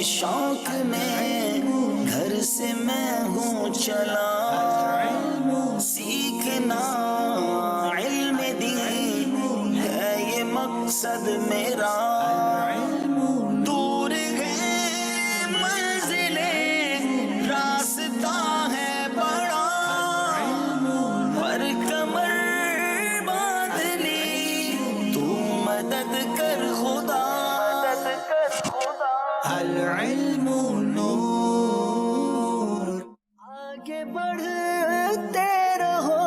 شوق میں گھر سے میں ہوں چلا، سیکھنا علم دین ہے یہ مقصد میرا، دور ہے منزلیں راستہ ہے بڑا، پر کمر باندھ لی تو مدد کر خدا، العلم نور، آگے بڑھتے رہو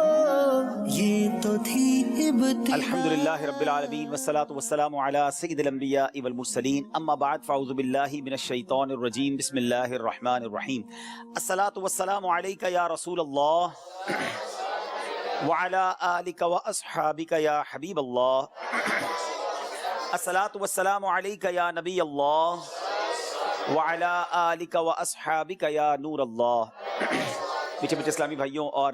یہ تو تھی ابتدا۔ الحمدللہ رب العالمین والصلاة والسلام علی سید الانبیاء والمرسلین، اما بعد فاعوذ باللہ من الشیطان الرجیم، بسم اللہ الرحمن الرحیم۔ الصلاة والسلام علیک یا رسول اللہ وعلی آلک واصحابک یا حبیب اللہ، الصلاة والسلام علیک یا نبی اللہ وعلی آلک واصحابک یا نور اللہ۔ پیچھے پیچھے اسلامی بھائیوں اور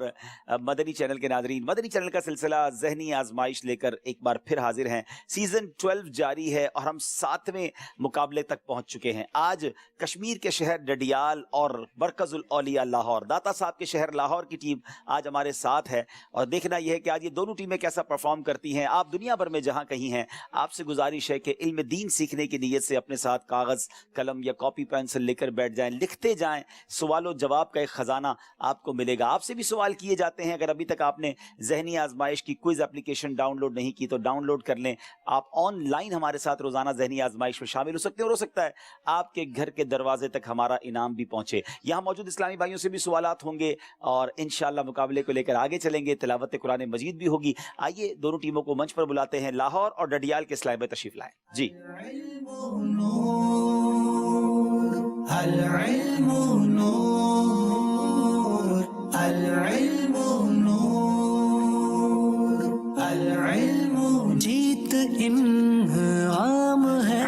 مدنی چینل کے ناظرین، مدنی چینل کا سلسلہ ذہنی آزمائش لے کر ایک بار پھر حاضر ہیں۔ سیزن 12 جاری ہے اور ہم 7ویں مقابلے تک پہنچ چکے ہیں۔ آج کشمیر کے شہر ڈڈیال اور مرکز الاولیاء لاہور، داتا صاحب کے شہر لاہور کی ٹیم آج ہمارے ساتھ ہے، اور دیکھنا یہ ہے کہ آج یہ دونوں ٹیمیں کیسا پرفارم کرتی ہیں۔ آپ دنیا بھر میں جہاں کہیں ہیں، آپ سے گزارش ہے کہ علم دین سیکھنے کی نیت سے اپنے ساتھ کاغذ قلم یا کاپی پینسل لے کر بیٹھ جائیں، لکھتے جائیں، سوال و جواب کا ایک خزانہ آپ کو ملے گا۔ آپ سے بھی سوال کیے جاتے ہیں، اگر ابھی تک آپ نے ذہنی آزمائش کی کوئز اپلیکیشن ڈاؤن لوڈ نہیں کی تو ڈاؤن لوڈ کر لیں۔ آپ آن لائن ہمارے ساتھ روزانہ ذہنی آزمائش میں شامل ہو سکتے ہیں، اور ہو سکتا ہے آپ کے گھر کے دروازے تک ہمارا انعام بھی پہنچے۔ یہاں موجود اسلامی بھائیوں سے بھی سوالات ہوں گے اور انشاءاللہ مقابلے کو لے کر آگے چلیں گے، تلاوت قرآن مجید بھی ہوگی۔ آئیے دونوں ٹیموں کو منچ پر بلاتے ہیں، لاہور اور ڈڈیال کے اسلامی بھائی تشریف لائیں۔ جی العلم نور، العلم نور، العلم جیت انعام ہے۔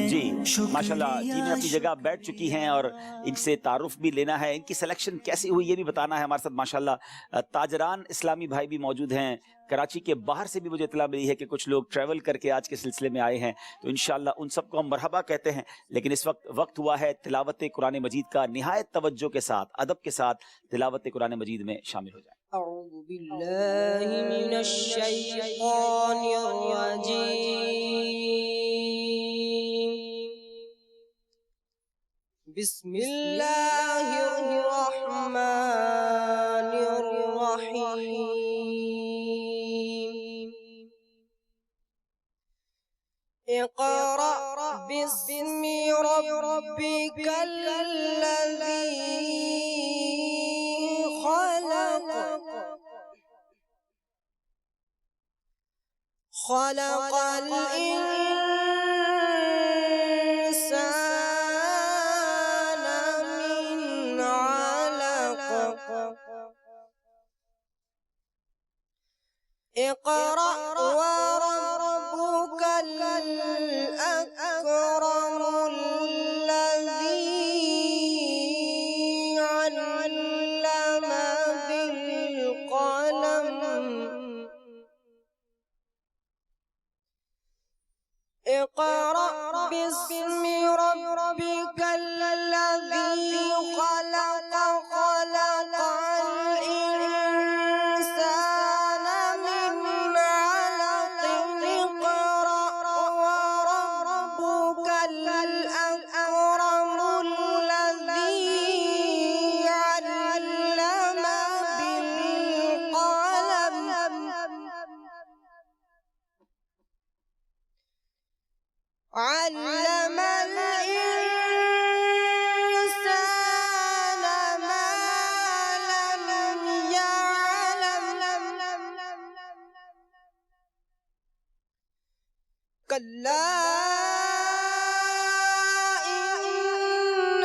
جی ماشاءاللہ ٹیمیں اپنی جگہ بیٹھ چکی ہیں اور ان سے تعارف بھی لینا ہے، ان کی سلیکشن کیسی ہوئی یہ بھی بتانا ہے۔ ہمارے ساتھ ماشاءاللہ تاجران اسلامی بھائی بھی موجود ہیں، کراچی کے باہر سے بھی مجھے اطلاع ملی ہے کہ کچھ لوگ ٹریول کر کے آج کے سلسلے میں آئے ہیں، تو انشاءاللہ ان سب کو ہم مرحبا کہتے ہیں۔ لیکن اس وقت ہوا ہے تلاوت قرآن مجید کا، نہایت توجہ کے ساتھ، ادب کے ساتھ تلاوت قرآن مجید میں شامل ہو جائیں۔ اعوذ باللہ من الشیطان الرجیم، بسم اللہ الرحمن الرحیم، اقرأ باسم ربک الذی خلق، خلق الانسان من علق، اقرأ وربك الأكرم الذي علم بالقلم، اقرأ باسم ربك الذي خلق، خلق الإنسان من علق، اقرأ وربك الأكرم الذي علم بالقلم، علم الإنسان ما لم يعلم، كلا إن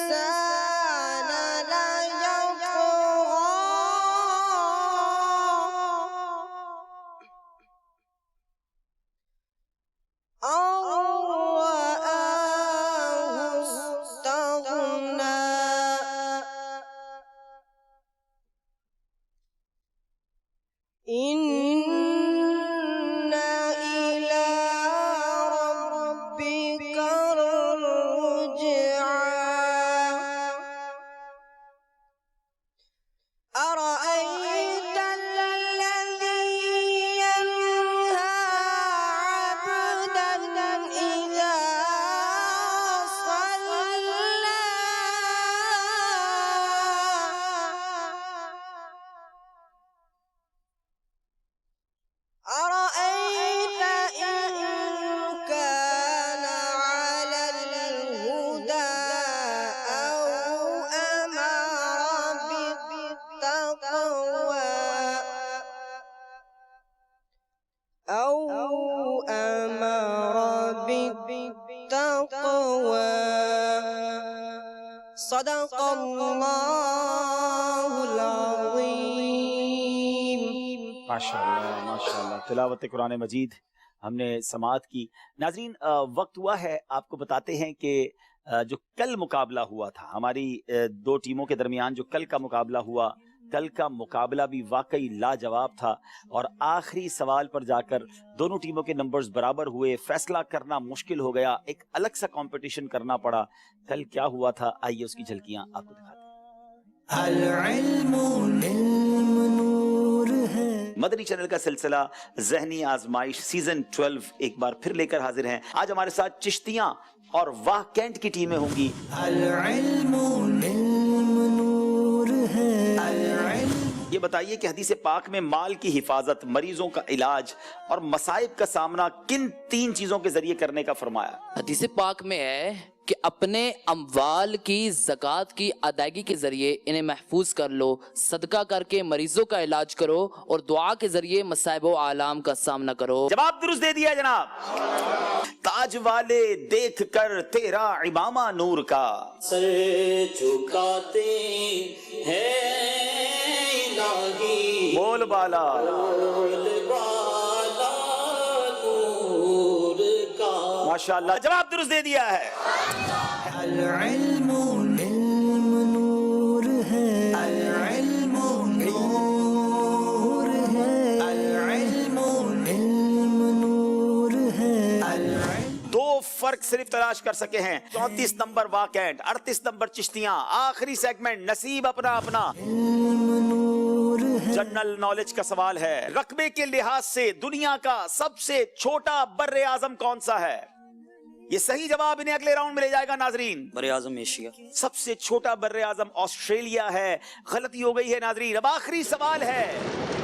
الإنسان ليطغى أن رآه استغنى، إن إلى ربك صدق اللہ العظیم۔ ماشاءاللہ تلاوت قرآن مجید ہم نے سماعت کی۔ ناظرین وقت ہوا ہے آپ کو بتاتے ہیں کہ جو کل مقابلہ ہوا تھا ہماری دو ٹیموں کے درمیان، جو کل کا مقابلہ ہوا، کل کا مقابلہ بھی واقعی لاجواب تھا اور آخری سوال پر جا کر دونوں ٹیموں کے نمبرز برابر ہوئے، فیصلہ کرنا مشکل ہو گیا، ایک الگ سا کمپٹیشن کرنا پڑا۔ کل کیا ہوا تھا آئیے اس کی جھلکیاں آپ کو دکھاتے ہیں۔ العلم نور ہے۔ مدنی چینل کا سلسلہ ذہنی آزمائش سیزن 12 ایک بار پھر لے کر حاضر ہیں۔ آج ہمارے ساتھ چشتیاں اور واہ کینٹ کی ٹیمیں ہوں گی۔ العلم نور ہے۔ یہ بتائیے کہ حدیث پاک میں مال کی حفاظت، مریضوں کا علاج اور مصائب کا سامنا کن تین چیزوں کے ذریعے کرنے کا فرمایا؟ حدیث پاک میں ہے کہ اپنے اموال کی زکوٰۃ کی ادائیگی کے ذریعے انہیں محفوظ کر لو، صدقہ کر کے مریضوں کا علاج کرو اور دعا کے ذریعے مصائب و آلام کا سامنا کرو۔ جواب درست دے دیا جناب۔ تاج والے دیکھ کر تیرا امامہ نور کا، سر جھکاتے ہیں الہی، بول بالا بول بالا نور کا۔ ماشاءاللہ جواب درست دے دیا ہے۔ العلم نور ہے۔ العلم نور ہے۔ العلم نور ہے۔ دو فرق صرف تلاش کر سکے ہیں، 34 نمبر واکینٹ، 38 نمبر چشتیاں۔ آخری سیگمنٹ نصیب اپنا اپنا۔ جنرل نالج کا سوال ہے، رقبے کے لحاظ سے دنیا کا سب سے چھوٹا بر اعظم کون سا ہے؟ یہ صحیح جواب انہیں اگلے راؤنڈ میں لے جائے گا ناظرین۔ بر اعظم ایشیا۔ سب سے چھوٹا بر اعظم آسٹریلیا ہے۔ غلطی ہو گئی ہے ناظرین۔ اب آخری سوال ہے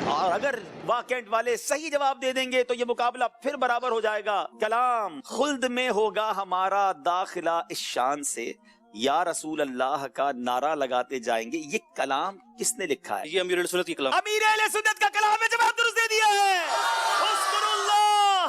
اور اگر واکینٹ والے صحیح جواب دے دیں گے تو یہ مقابلہ پھر برابر ہو جائے گا۔ کلام خلد میں ہوگا ہمارا داخلہ اس شان سے، یا رسول اللہ کا نعرہ لگاتے جائیں گے۔ یہ کلام کس نے لکھا ہے؟ یہ امیر اہل سنت کی کلام۔ امیر اہل سنت کا کلام ہے، جواب درست دے دیا ہے۔ اذکر اللہ۔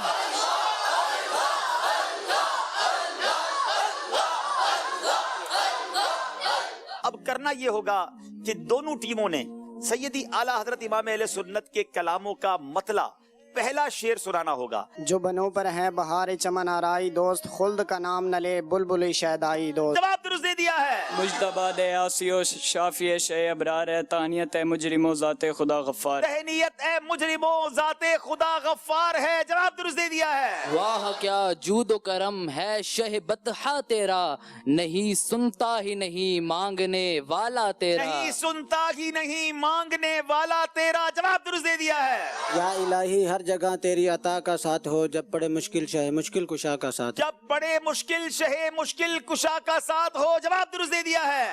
اب کرنا یہ ہوگا کہ دونوں ٹیموں نے سیدی اعلیٰ حضرت امام اہل سنت کے کلاموں کا مطلع پہلا شعر سنانا ہوگا۔ جو بنوں پر ہے بہار چمن آرائی، دوست خلد کا نام نہ لے بلبل شیدائی دوست۔ جواب درست دے دیا ہے۔ مجتبیٰ دے آسی و شافی شے ابرار ہے، تانیت ہے مجرموں ذات خدا غفار۔ تہنیت اے مجرموں ذات خدا غفار ہے، جواب درست دے دیا ہے۔ واہ کیا جود و کرم ہے شہ بطحہ تیرا، نہیں سنتا ہی نہیں مانگنے والا تیرا۔ نہیں سنتا ہی نہیں مانگنے والا تیرا، جواب درست دے دیا ہے۔ یا الہی ہر جگہ تیری عطا کا ساتھ ہو، جب پڑے مشکل شہ مشکل کشا کا ساتھ۔ جب بڑے مشکل شہ مشکل کشا کا ساتھ ہو، جواب درست دے دیا ہے۔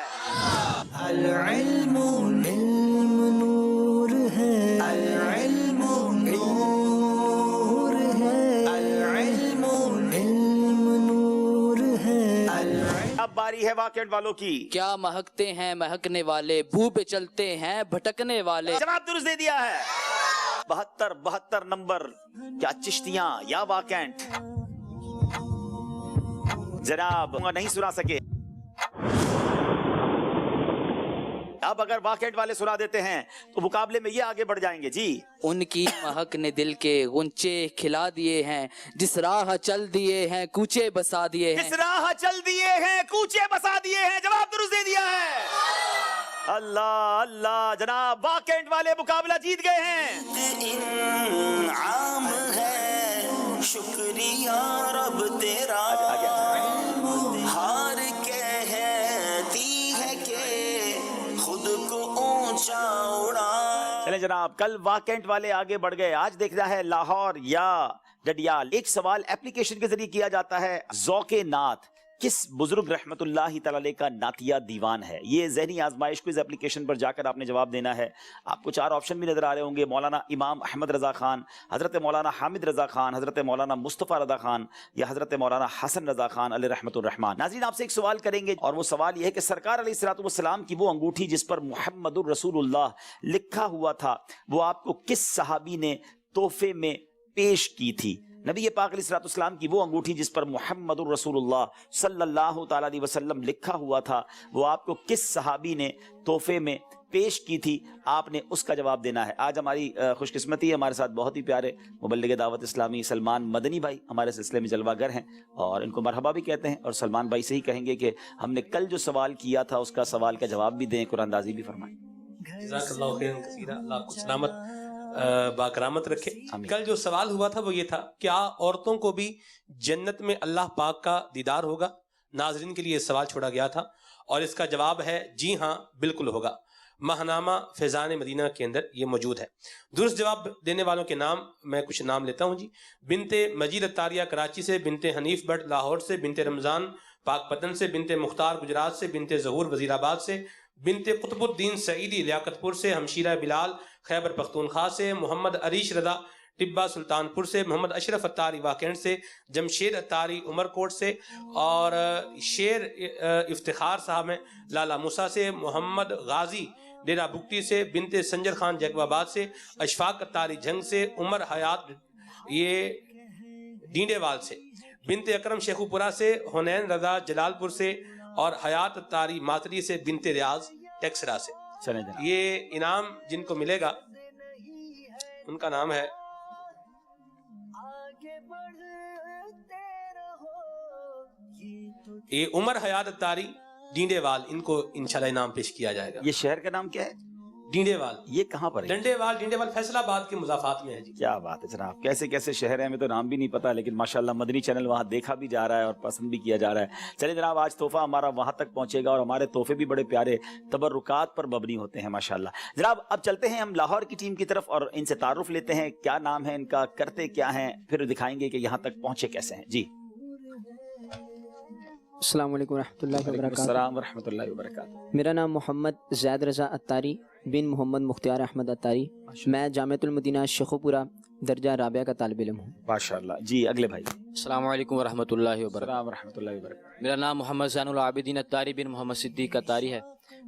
العلم نور ہے۔ العلم نور ہے۔ العلم نور ہے۔ اب باری ہے واکینٹ والوں کی۔ کیا مہکتے ہیں مہکنے والے، بو پہ چلتے ہیں بھٹکنے والے۔ جواب درست دے دیا ہے۔ 72 نمبر، کیا چشتیاں یا واکینٹ؟ جناب نہیں سنا سکے۔ اب اگر واکینٹ والے سنا دیتے ہیں تو مقابلے میں یہ آگے بڑھ جائیں گے۔ جی، ان کی مہک نے دل کے غنچے کھلا دیے ہیں، جس راہ چل دیے ہیں کوچے بسا دیے ہیں۔ اس راہ چل دیے ہیں کوچے بسا دیے ہیں، جواب درست دے دیا ہے۔ اللہ اللہ، جناب واکینٹ والے مقابلہ جیت گئے ہیں۔ انعام ہے شکریہ رب تیرا، ہار کہتی ہے کہ خود کو اونچا اڑا۔ چلیں جناب، کل واکینٹ والے آگے بڑھ گئے، آج دیکھنا ہے لاہور یا ڈڈیال۔ ایک سوال اپلیکیشن کے ذریعے کیا جاتا ہے، ذوق نعت کس بزرگ رحمت اللہ تعالی علیہ کا نعتیہ دیوان ہے؟ یہ ذہنی آزمائش کو اس اپلیکیشن پر جا کر آپ نے جواب دینا ہے۔ آپ کو 4 آپشن بھی نظر آ رہے ہوں گے، مولانا امام احمد رضا خان، حضرت مولانا حامد رضا خان، حضرت مولانا مصطفیٰ رضا خان یا حضرت مولانا حسن رضا خان علیہ رحمت الرحمان۔ ناظرین آپ سے ایک سوال کریں گے اور وہ سوال یہ ہے کہ سرکار علیہ الصلوۃ والسلام کی وہ انگوٹھی جس پر محمد الرسول اللہ لکھا ہوا تھا، وہ آپ کو کس صحابی نے تحفے میں پیش کی تھی؟ نبی پاک علیہ الصلوۃ والسلام کی وہ انگوٹھی جس پر محمد الرسول اللہ صلی اللہ تعالیٰ علیہ وسلم لکھا ہوا تھا، وہ آپ کو کس صحابی نے تحفے میں پیش کی تھی، آپ نے اس کا جواب دینا ہے۔ آج ہماری خوش قسمتی ہے، ہمارے ساتھ بہت ہی پیارے مبلغ دعوت اسلامی سلمان مدنی بھائی ہمارے سلسلے میں جلوہ گر ہیں، اور ان کو مرحبا بھی کہتے ہیں، اور سلمان بھائی سے ہی کہیں گے کہ ہم نے کل جو سوال کیا تھا اس کا سوال کا جواب بھی دیں، قرآن اندازی بھی فرمائیں۔ جزاک اللہ خیرا کثیرا، اللہ آپ کو سلامت باکرامت رکھے۔ آمین۔ کل جو سوال ہوا تھا وہ یہ تھا، کیا عورتوں کو بھی جنت میں اللہ پاک کا دیدار ہوگا؟ ناظرین کے لیے سوال چھوڑا گیا تھا، اور اس کا جواب ہے جی ہاں بالکل ہوگا۔ ماہنامہ فیضان مدینہ کے اندر یہ موجود ہے۔ درست جواب دینے والوں کے نام میں کچھ نام لیتا ہوں جی۔ بنت مجید اتاریہ کراچی سے، بنت حنیف بٹ لاہور سے، بنت رمضان پاک پتن سے، بنت مختار گجرات سے، بنت ظہور وزیر آباد سے، بنت قطب الدین سعیدی لیاقت پور سے، ہمشیرہ بلال خیبر پختونخوا سے، محمد عریش رضا ٹبا سلطان پور سے، محمد اشرف اتاری واکینڈ سے، جمشید اتاری عمر کوٹ سے، اور شیر افتخار صاحب ہیں لالا موسیٰ سے، محمد غازی ڈیرہ بکٹی سے، بنت سنجر خان جیکب آباد سے، اشفاق اتاری جھنگ سے، عمر حیات یہ ڈینڈے وال سے، بنت اکرم شیخو پورہ سے، حنین رضا جلال پور سے، اور حیات اتاری ماتری سے، بنت ریاض ٹیکسرا سے۔ چلیں جناب، یہ انعام جن کو ملے گا ان کا نام ہے یہ عمر حیات اتاری ڈینڈے وال، ان کو انشاءاللہ انعام پیش کیا جائے گا۔ یہ شہر کا نام کیا ہے؟ ڈینڈے وال، یہ کہاں پر ہے؟ ڈنڈے وال فیصل آباد کے مضافات میں ہے جی۔ کیا بات ہے جناب، کیسے کیسے شہر ہیں، ہمیں تو نام بھی نہیں پتا، لیکن ماشاءاللہ مدنی چینل وہاں دیکھا بھی جا رہا ہے اور پسند بھی کیا جا رہا ہے۔ چلیں جناب، آج تحفہ ہمارا وہاں تک پہنچے گا، اور ہمارے تحفے بھی بڑے پیارے تبرکات پر مبنی ہوتے ہیں ماشاءاللہ۔ جناب اب چلتے ہیں ہم لاہور کی ٹیم کی طرف، اور ان سے تعارف لیتے ہیں، کیا نام ہے ان کا، کرتے کیا ہیں، پھر دکھائیں گے کہ یہاں تک پہنچے کیسے ہیں۔ جی السلام علیکم ورحمۃ اللہ وبرکاتہ۔ السلام ورحمۃ اللہ وبرکاتہ۔ میرا نام محمد زید رضا اتاری بن محمد مختار احمد اتاری، میں جامعۃ المدینہ شیخوپورہ درجہ رابعہ کا طالب علم ہوں۔ ماشاءاللہ۔ جی اگلے بھائی۔ السلام علیکم ورحمۃ اللہ وبرکاتہ۔ السلام ورحمۃ اللہ وبرکاتہ۔ میرا نام محمد زین العابدین اتاری بن محمد صدیق اتاری ہے،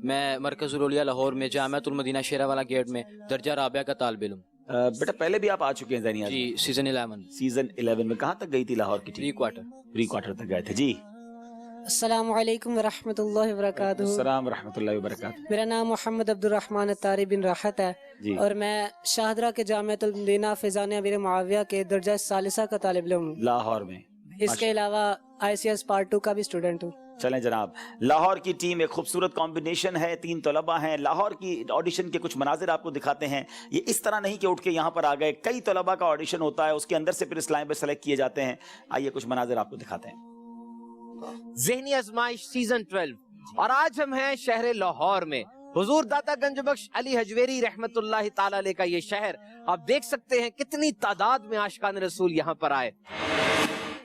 میں مرکز العلیہ لاہور میں جامعۃ المدینہ شیرہ والا گیٹ میں درجہ رابعہ کا طالب علم ہوں۔ بیٹا پہلے بھی آپ آ چکے ہیں زینیہ؟ جی، سیزن 11 سیزن 11 میں کہاں تک گئی تھی لاہور کی ٹیم؟ پری کوارٹر تک گئے تھے۔ جی السلام علیکم ورحمۃ اللہ وبرکاتہ۔ السلام ورحمۃ اللہ وبرکاتہ۔ میرا نام محمد عبد الرحمن اتاری بن راحت ہے، اور میں شاہدرہ کے جامعۃ المدینہ فیضان امیر معاویہ کے درجہ ثالثہ کا طالب علم ہوں لاہور میں۔ اس کے علاوہ ICS پارٹ 2 کا بھی اسٹوڈنٹ ہوں۔ چلیں جناب، لاہور کی ٹیم ایک خوبصورت کمبینیشن ہے، 3 طلباء ہیں۔ لاہور کی آڈیشن کے کچھ مناظر آپ کو دکھاتے ہیں۔ یہ اس طرح نہیں کہ اٹھ کے یہاں پر آ گئے، کئی طلباء کا آڈیشن ہوتا ہے، اس کے اندر سے پھر اس لائن پہ سلیکٹ کیے جاتے ہیں۔ آئیے کچھ مناظر آپ کو دکھاتے ہیں۔ ذہنی آزمائش سیزن 12، اور آج ہم ہیں شہر لاہور میں۔ حضور داتا گنج بخش علی حجویری رحمت اللہ تعالی علیہ کا یہ شہر، آپ دیکھ سکتے ہیں کتنی تعداد میں عاشقان رسول یہاں پر آئے۔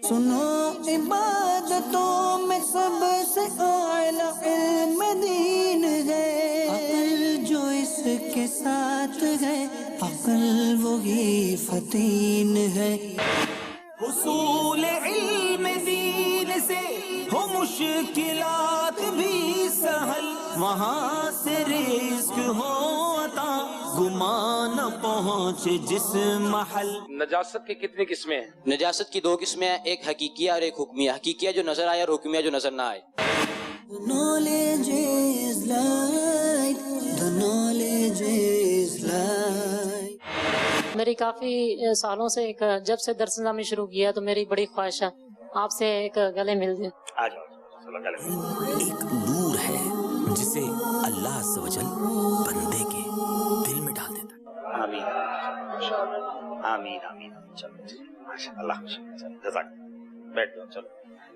سنو عبادتوں میں سب سے اعلیٰ علم دین ہے، عقل جو اس کے ساتھ ہے، عقل وہی فتین ہے۔ حصول علم دین سے ہو مشکلات بھی سہل، وہاں سے رزق ہو عطا، گمان پہنچے جس محل۔ نجاست کی کتنی قسمیں ہیں؟ نجاست کی 2 قسمیں ہیں، ایک حقیقیہ اور ایک حکمیہ۔ حقیقیہ جو نظر آئے اور حکمیہ جو نظر نہ آئے۔ Knowledge is light, the knowledge is light۔ میری کافی سالوں سے جب سے درس نظامی شروع کیا تو میری بڑی خواہش ہے آپ سے ایک گلے مل جائے۔ ایک نور ہے جسے اللہ عز و جل بندے کے دل میں ڈال دیتا ہے۔ آمین آمین آمین۔ چلو ماشاءاللہ، جزاک۔ بیٹھ جاؤ، چلو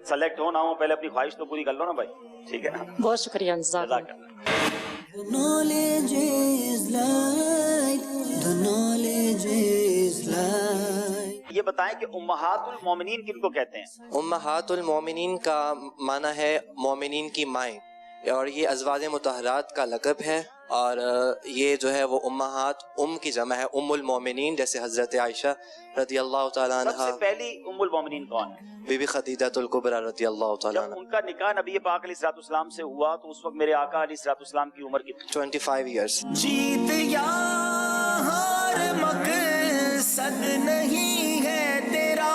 سلیکٹ ہو نہ ہو پہلے اپنی خواہش تو پوری کر لو نا بھائی، ٹھیک ہے نا؟ بہت شکریہ، جزاک۔ Knowledge is light, the knowledge is light۔ یہ بتائیں کہ امہات المومنین کن کو کہتے ہیں؟ امہات المومنین کا معنی ہے مومنین کی مائیں، اور یہ ازواج مطہرات کا لقب ہے، اور یہ جو ہے وہ امہات، کی جمع ہے ام المومنین، جیسے حضرت عائشہ رضی اللہ تعالیٰ عنہ۔ سب سے پہلی ام المومنین کون ہے؟ بی بی خدیجہ الکبریٰ رضی اللہ تعالیٰ عنہ۔ جب ان کا نکاح نبی پاک علیہ الصلوۃ والسلام سے ہوا تو اس وقت میرے آقا علیہ الصلوۃ والسلام کی عمر کتنی؟ 25 ایئرس۔ جیت یا ہار مقصد نہیں ہے تیرا،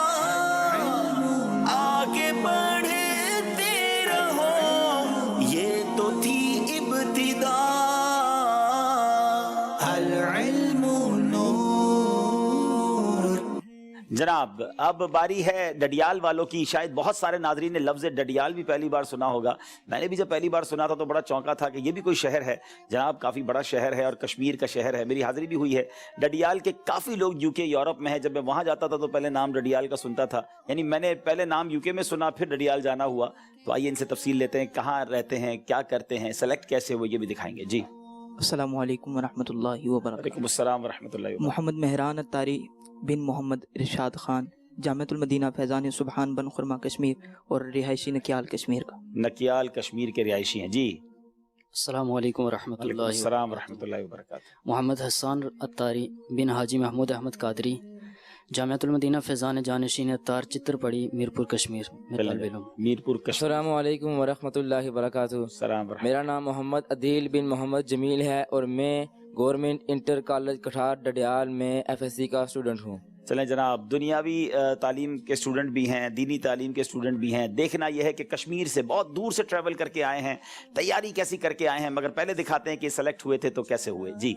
جناب اب باری ہے ڈڈیال والوں کی. شاید بہت سارے ناظرین نے لفظ ڈڈیال بھی پہلی بار سنا ہوگا. میں نے بھی جب پہلی بار سنا تھا تو بڑا چونکا تھا کہ یہ بھی کوئی شہر ہے. جناب کافی بڑا شہر ہے اور کشمیر کا شہر ہے. میری حاضری بھی ہوئی ہے ڈڈیال کے. کافی لوگ UK یورپ میں ہیں. جب میں وہاں جاتا تھا تو پہلے نام ڈڈیال کا سنتا تھا, یعنی میں نے پہلے نام UK میں سنا پھر ڈڈیال جانا ہوا. تو آئیے ان سے تفصیل لیتے ہیں, کہاں رہتے ہیں, کیا کرتے ہیں, سلیکٹ کیسے ہوئے, یہ بھی دکھائیں گے. جی السلام علیکم ورحمۃ اللہ وبرکاتہ. وعلیکم السلام ورحمۃ اللہ وبرکاتہ. محمد مہران اتاری بن محمد ارشاد خان, جامعۃ المدینہ فیضان سبحان بن خرما کشمیر اور رہائشی نکیال کشمیر کا. نکیال کشمیر کے رہائشی ہیں. جی السلام علیکم ورحمۃ اللہ. السلام ورحمۃ اللہ وبرکاتہ. محمد حسان اتاری بن حاجی محمود احمد قادری, جامعۃ المدینہ فیضان جانشین اتار چترپڑی میرپور کشمیر میں طالب علم. میرپور کشمیر. السلام علیکم ورحمۃ اللہ وبرکاتہ. السلام ورحمۃ. میرا نام محمد عدیل بن محمد جمیل ہے اور میں گورنمنٹ انٹر کالج کٹھار ڈڈیال میں FSC کا اسٹوڈنٹ ہوں. چلیں جناب, دنیاوی تعلیم کے اسٹوڈنٹ بھی ہیں, دینی تعلیم کے اسٹوڈنٹ بھی ہیں. دیکھنا یہ ہے کہ کشمیر سے بہت دور سے ٹریول کر کے آئے ہیں, تیاری کیسی کر کے آئے ہیں, مگر پہلے دکھاتے ہیں کہ سلیکٹ ہوئے تھے تو کیسے ہوئے. جی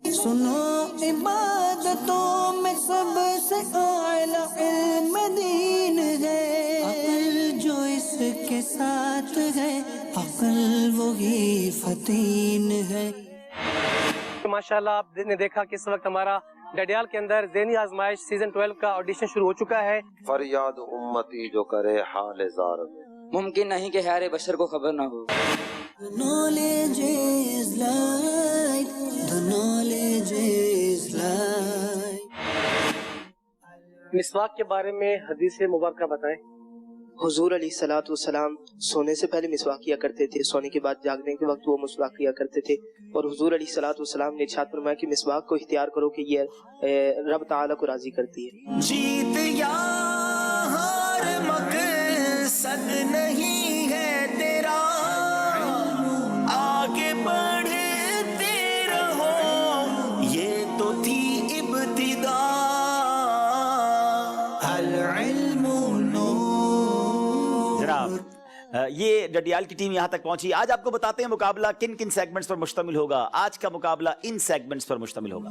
سنو عبادتوں میں سب سے اعلیٰ علم دین ہے, عقل جو اس کے ساتھ ہے, عقل وہی فتین ہے. ماشاءاللہ آپ نے دیکھا کہ اس وقت ہمارا ڈڈیال کے اندر ذہنی آزمائش سیزن 12 کا آڈیشن شروع ہو چکا ہے. فریاد امتی جو کرے حال زار میں, ممکن نہیں کہ خیر بشر کو خبر نہ ہو. Knowledge is light, the knowledge is light. مسواک کے بارے میں حدیث مبارکہ بتائیں. حضور علیہ الصلوۃ والسلام سونے سے پہلے مسواک کیا کرتے تھے, سونے کے بعد جاگنے کے وقت وہ مسواک کیا کرتے تھے, اور حضور علیہ الصلوۃ والسلام نے ارشاد فرمایا کہ مسواک کو اختیار کرو کہ یہ رب تعالیٰ کو راضی کرتی ہے. جیت یا ہار مقصد نہیں ہے تیرا, آگے بڑھتے رہو, یہ تو تھی ابتدا. العلم نور. جناب یہ ڈڈیال کی ٹیم یہاں تک پہنچی. آج آپ کو بتاتے ہیں مقابلہ کن کن سیگمنٹس پر مشتمل ہوگا. آج کا مقابلہ ان سیگمنٹس پر مشتمل ہوگا.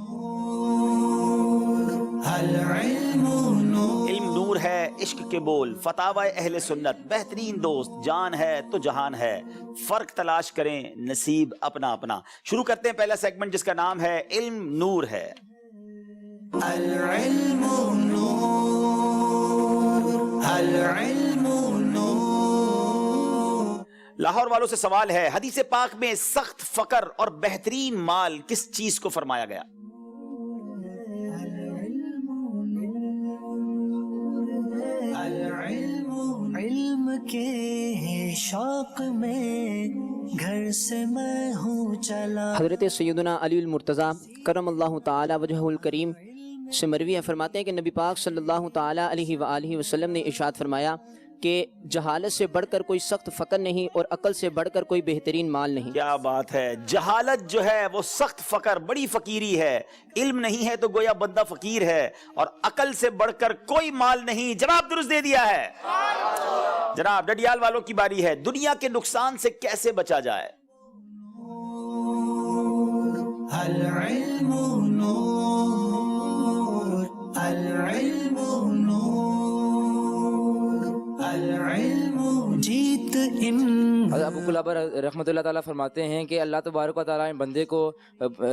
علم نور ہے, عشق کے بول, فتاوی اہل سنت, بہترین دوست, جان ہے تو جہان ہے, فرق تلاش کریں, نصیب اپنا اپنا. شروع کرتے ہیں پہلا سیگمنٹ جس کا نام ہے علم نور ہے. العلم نور, العلم نور. لاہور والوں سے سوال ہے, حدیث پاک میں سخت فقر اور بہترین مال کس چیز کو فرمایا گیا؟ علم کے شوق میں گھر سے میں ہوں چلا. حضرت سیدنا علی المرتضی کرم اللہ تعالی وجہ الکریم سے مروی ہے, فرماتے ہیں کہ نبی پاک صلی اللہ تعالی علیہ وآلہ وسلم نے ارشاد فرمایا کہ جہالت سے بڑھ کر کوئی سخت فقر نہیں اور عقل سے بڑھ کر کوئی بہترین مال نہیں. کیا بات ہے. جہالت جو ہے وہ سخت فقر, بڑی فقیری ہے. علم نہیں ہے تو گویا بندہ فقیر ہے, اور عقل سے بڑھ کر کوئی مال نہیں. جواب درست دے دیا ہے. جناب ڈڈیال والوں کی باری ہے. دنیا کے نقصان سے کیسے بچا جائے؟ العلم نور, العلم نور, العلم جیت ان. ابو قلابہ رحمۃ اللہ تعالیٰ فرماتے ہیں کہ اللہ تبارک و تعالیٰ بندے کو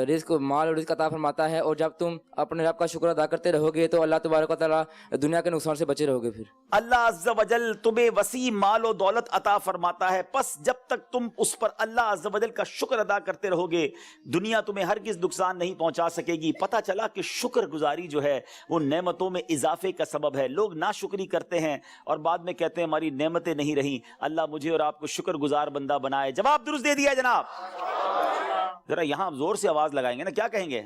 رزق, مال اور رزق عطا فرماتا ہے, اور جب تم اپنے رب کا شکر ادا کرتے رہو گے تو اللہ تبارک و تعالیٰ دنیا کے نقصان سے بچے رہو گے. پھر اللہ عز و جل تمہیں وسیع مال و دولت عطا فرماتا ہے, پس جب تک تم اس پر اللہ عز و جل کا شکر ادا کرتے رہو گے دنیا تمہیں ہرگز نقصان نہیں پہنچا سکے گی. پتہ چلا کہ شکر گزاری جو ہے وہ نعمتوں میں اضافے کا سبب ہے. لوگ ناشکری کرتے ہیں اور بعد میں کہتے ہیں ہماری نعمتیں نہیں رہیں. اللہ مجھے اور آپ کو شکر گزار بندہ بنائے. جواب درست دے دیا جناب. ذرا یہاں زور سے آواز لگائیں گے نا, کیا کہیں گے؟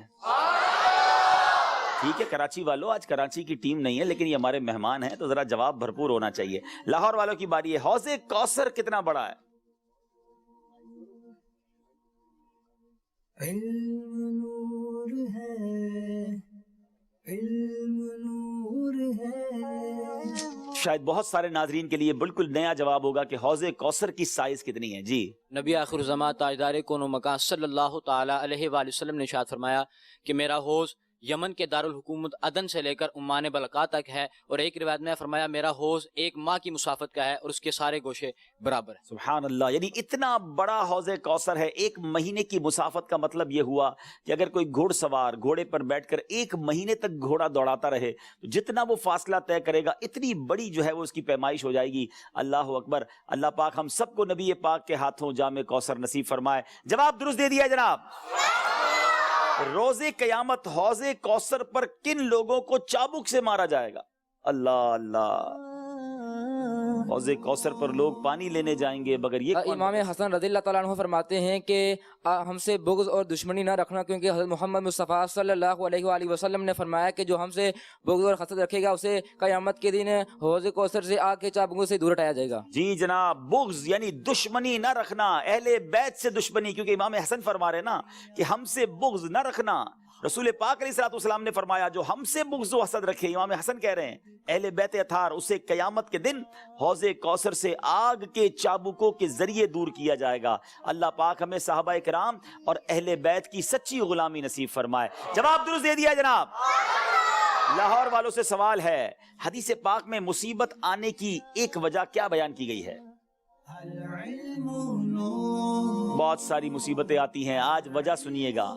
ٹھیک ہے کراچی والوں, آج کراچی کی ٹیم نہیں ہے لیکن یہ ہمارے مہمان ہیں تو ذرا جواب بھرپور ہونا چاہیے. لاہور والوں کی باری ہے. حوض کوثر کتنا بڑا ہے؟ علم نور ہے, علم نور ہے. شاید بہت سارے ناظرین کے لیے بالکل نیا جواب ہوگا کہ حوض کوثر کی سائز کتنی ہے. جی نبی آخر الزمان تاجدار کون و مکان صلی اللہ تعالی علیہ وآلہ وسلم نے ارشاد فرمایا کہ میرا حوض یمن کے دارالحکومت عدن سے لے کر عمان بلقاء تک ہے، اور ایک روایت میں فرمایا میرا حوض 1 ماہ کی مسافت کا ہے اور اس کے سارے گوشے برابر ہیں۔ سبحان اللہ، یعنی اتنا بڑا حوض کوثر ہے، 1 مہینے کی مسافت کا مطلب یہ ہوا کہ اگر کوئی گھوڑ سوار گھوڑے پر بیٹھ کر 1 مہینے تک گھوڑا دوڑاتا رہے تو جتنا وہ فاصلہ طے کرے گا اتنی بڑی جو ہے وہ اس کی پیمائش ہو جائے گی۔ اللہ اکبر، اللہ پاک ہم سب کو نبی پاک کے ہاتھوں جام کوثر نصیب فرمائے۔ جواب درست دے دیا جناب۔ روز قیامت حوض کوثر پر کن لوگوں کو چابک سے مارا جائے گا؟ اللہ اللہ، حوض کوثر پر لوگ پانی لینے جائیں گے مگر یہ امام حسن رضی اللہ تعالیٰ عنہ فرماتے ہیں کہ ہم سے بغض اور دشمنی نہ رکھنا، کیونکہ حضرت محمد مصطفیٰ صلی اللہ علیہ وآلہ وسلم نے فرمایا کہ جو ہم سے بغض اور حسد رکھے گا اسے قیامت کے دن حوض کوثر سے آگ کے چابکوں سے دور ہٹایا جائے گا۔ جی جناب، بغض یعنی دشمنی نہ رکھنا، اہل بیت سے دشمنی، کیونکہ امام حسن فرما رہے نا کہ ہم سے بغض نہ رکھنا۔ رسول پاک علیہ الصلوۃ والسلام نے فرمایا جو ہم سے بغض و حسد رکھے، امام حسن کہہ رہے ہیں اہل بیت اطہار، اسے قیامت کے دن حوض کوثر سے آگ کے چابکوں کے ذریعے دور کیا جائے گا۔ اللہ پاک ہمیں صحابہ کرام اور اہل بیت کی سچی غلامی نصیب فرمائے۔ جواب درست دے دیا جناب۔ لاہور والوں سے سوال ہے، حدیث پاک میں مصیبت آنے کی ایک وجہ کیا بیان کی گئی ہے؟ بہت ساری مصیبتیں آتی ہیں، آج وجہ سنیے گا۔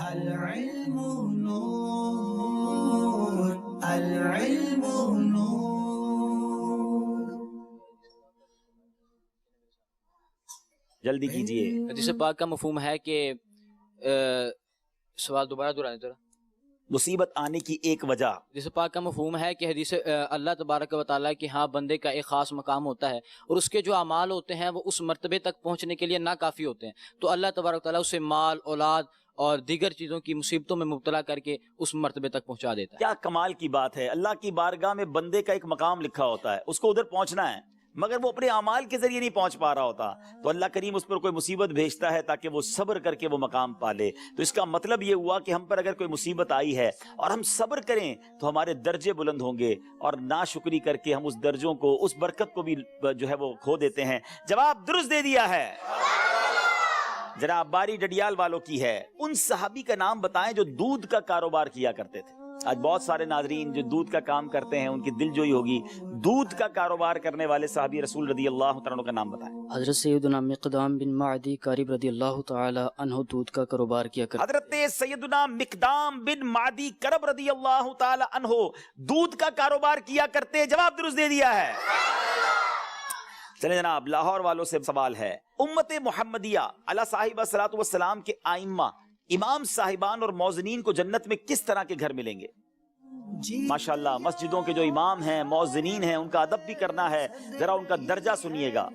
العلم نور، العلم نور۔ جلدی کیجئے۔ حدیث پاک کا مفہوم ہے کہ سوال دوبارہ دہرائیں ذرا۔ مصیبت آنے کی ایک وجہ، حدیث پاک کا مفہوم ہے کہ حدیث اللہ تبارک و تعالیٰ کہ ہاں بندے کا ایک خاص مقام ہوتا ہے اور اس کے جو اعمال ہوتے ہیں وہ اس مرتبے تک پہنچنے کے لیے ناکافی ہوتے ہیں، تو اللہ تبارک و تعالیٰ اسے مال، اولاد اور دیگر چیزوں کی مصیبتوں میں مبتلا کر کے اس مرتبے تک پہنچا دیتا ہے۔ کیا کمال کی بات ہے، اللہ کی بارگاہ میں بندے کا ایک مقام لکھا ہوتا ہے، اس کو ادھر پہنچنا ہے مگر وہ اپنے اعمال کے ذریعے نہیں پہنچ پا رہا ہوتا، تو اللہ کریم اس پر کوئی مصیبت بھیجتا ہے تاکہ وہ صبر کر کے وہ مقام پالے۔ تو اس کا مطلب یہ ہوا کہ ہم پر اگر کوئی مصیبت آئی ہے اور ہم صبر کریں تو ہمارے درجے بلند ہوں گے، اور ناشکری کر کے ہم اس درجوں کو، اس برکت کو بھی جو ہے وہ کھو دیتے ہیں۔ جواب درست دے دیا ہے جناب۔ باری ڈڈیال والوں کی ہے، ان صحابی کا نام بتائیں جو دودھ کا کاروبار کیا کرتے تھے۔ آج بہت سارے ناظرین جو دودھ کا کام کرتے ہیں ان کی دل جوئی ہوگی، دودھ کا کاروبار کرنے والے صحابی رسول رضی اللہ تعالیٰ عنہ کا نام بتائیں۔ حضرت سیدنا مقدام بن معدی کارب رضی اللہ تعالی عنہ دودھ کا کاروبار کیا کرتے۔ حضرت سیدنا مقدام بن معدی کرب رضی اللہ تعالی عنہ دودھ کا کاروبار کیا کرتے۔ جواب درست دے دیا ہے۔ چلیں جناب، لاہور والوں سے سوال ہے، امت محمدیہ علی صاحب الصلاۃ والسلام کے آئمہ، امام صاحبان اور موذنین کو جنت میں کس طرح کے گھر ملیں گے؟ ماشاءاللہ، مسجدوں کے جو امام ہیں، موذنین ہیں، ان کا ادب بھی کرنا ہے، ذرا ان کا درجہ سنیے گا۔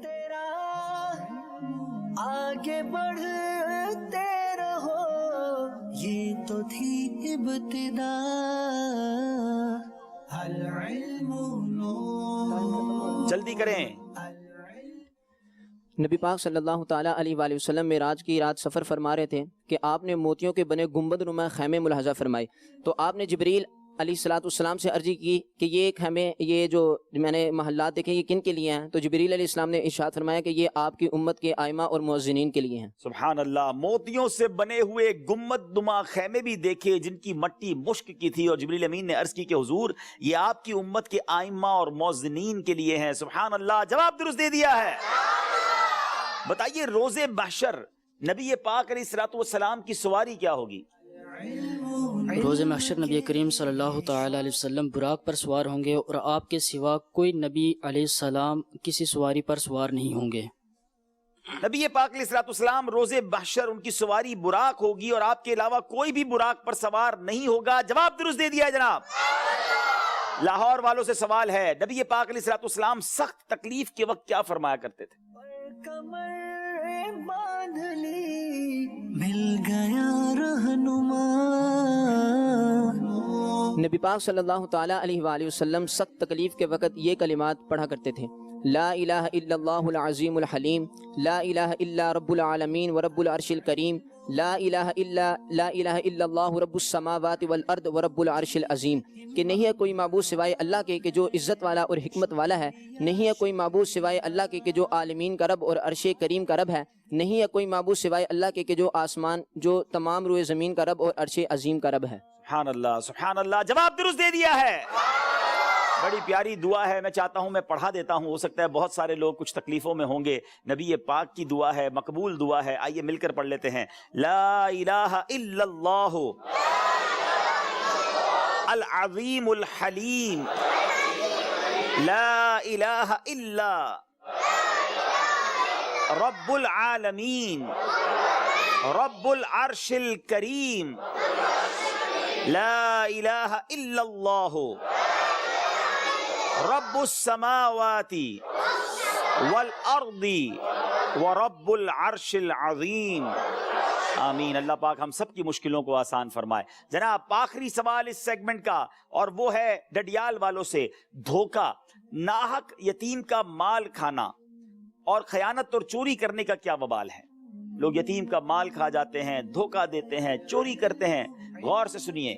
آگے بڑھتے رہو، یہ تو تھی ابتدا۔ العلم نور، جلدی کریں۔ نبی پاک صلی اللہ تعالیٰ علیہ وآلہ وسلم معراج کی رات سفر فرما رہے تھے کہ آپ نے موتیوں کے بنے گنبد نما خیمے ملاحظہ فرمائے، تو آپ نے جبریل علیہ الصلوۃ والسلام سے عرضی کی کہ یہ خیمے، یہ جو میں نے محلات دیکھے یہ کن کے لیے ہیں؟ تو جبریل علیہ السلام نے ارشاد فرمایا کہ یہ آپ کی امت کے آئمہ اور مؤذنین کے لیے ہیں۔ سبحان اللہ، موتیوں سے بنے ہوئے گنبد نما خیمے بھی دیکھے جن کی مٹی مشک کی تھی، اور جبریل امین نے عرض کی کہ حضور یہ آپ کی امت کے آئمہ اور مؤذنین کے لیے ہیں۔ سبحان اللہ، جواب درست دے دیا ہے۔ بتائیے روز محشر نبی پاک علیہ الصلوۃ والسلام کی سواری کیا ہوگی؟ روز محشر نبی کریم صلی اللہ تعالی علیہ وسلم براق پر سوار ہوں گے، اور آپ کے سوا کوئی نبی علیہ السلام کسی سواری پر سوار نہیں ہوں گے۔ نبی پاک علیہ الصلوۃ والسلام روز محشر ان کی سواری براق ہوگی، اور آپ کے علاوہ کوئی بھی براق پر سوار نہیں ہوگا۔ جواب درست دے دیا ہے جناب۔ لاہور والوں سے سوال ہے، نبی پاک علیہ الصلوۃ والسلام سخت تکلیف کے وقت کیا فرمایا کرتے تھے؟ کمر باندھ لی، مل گیا رہنما۔ نبی پاک صلی اللہ تعالیٰ علیہ وآلہ وسلم سخت تکلیف کے وقت یہ کلمات پڑھا کرتے تھے، لا الہ الا اللہ العظیم الحلیم، لا الہ الا رب العالمین ورب العرش الکریم، لا الہ الا اللہ رب السماوات والارض ورب العرش العظیم، کہ نہیں ہے کوئی معبود سوائے اللہ کے کہ جو عزت والا اور حکمت والا ہے، نہیں ہے کوئی معبود سوائے اللہ کے کہ جو عالمین کا رب اور عرش کریم کا رب ہے، نہیں ہے کوئی معبود سوائے اللہ کے کہ جو آسمان، جو تمام روئے زمین کا رب اور عرش عظیم کا رب ہے۔ سبحان اللہ سبحان اللہ، جواب درست دے دیا ہے۔ بڑی پیاری دعا ہے، میں چاہتا ہوں میں پڑھا دیتا ہوں، ہو سکتا ہے بہت سارے لوگ کچھ تکلیفوں میں ہوں گے، نبی پاک کی دعا ہے، مقبول دعا ہے، آئیے مل کر پڑھ لیتے ہیں۔ لا الہ الا اللہ العظیم الحلیم، لا الہ الا رب العالمین رب العرش الکریم، لا الہ الا اللہ رب السماوات والارض ورب العرش العظیم۔ آمین۔ اللہ پاک ہم سب کی مشکلوں کو آسان فرمائے۔ جناب آخری سوال اس سیگمنٹ کا، اور وہ ہے ڈڈیال والوں سے، دھوکہ، ناحق یتیم کا مال کھانا اور خیانت اور چوری کرنے کا کیا وبال ہے؟ لوگ یتیم کا مال کھا جاتے ہیں، دھوکہ دیتے ہیں، چوری کرتے ہیں، غور سے سنیے۔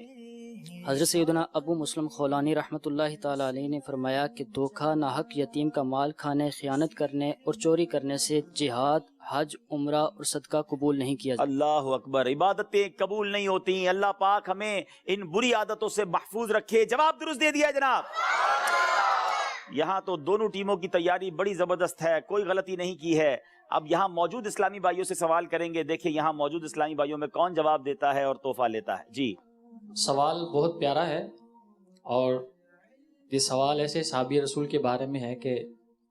حضرت سیدنا ابو مسلم خولانی رحمۃ اللہ تعالیٰ علیہ نے فرمایا کہ دھوکہ، ناحق یتیم کا مال کھانے، خیانت کرنے اور چوری کرنے سے جہاد، حج، عمرہ اور صدقہ قبول نہیں کیا جاتا۔ اللہ اکبر، عبادتیں قبول نہیں ہوتی۔ اللہ پاک ہمیں ان بری عادتوں سے محفوظ رکھے۔ جواب درست دے دیا جناب۔ یہاں تو دونوں ٹیموں کی تیاری بڑی زبردست ہے، کوئی غلطی نہیں کی ہے۔ اب یہاں موجود اسلامی بھائیوں سے سوال کریں گے، دیکھیں یہاں موجود اسلامی بھائیوں میں کون جواب دیتا ہے اور تحفہ لیتا ہے۔ جی سوال بہت پیارا ہے، اور یہ سوال ایسے صحابی رسول کے بارے میں ہے کہ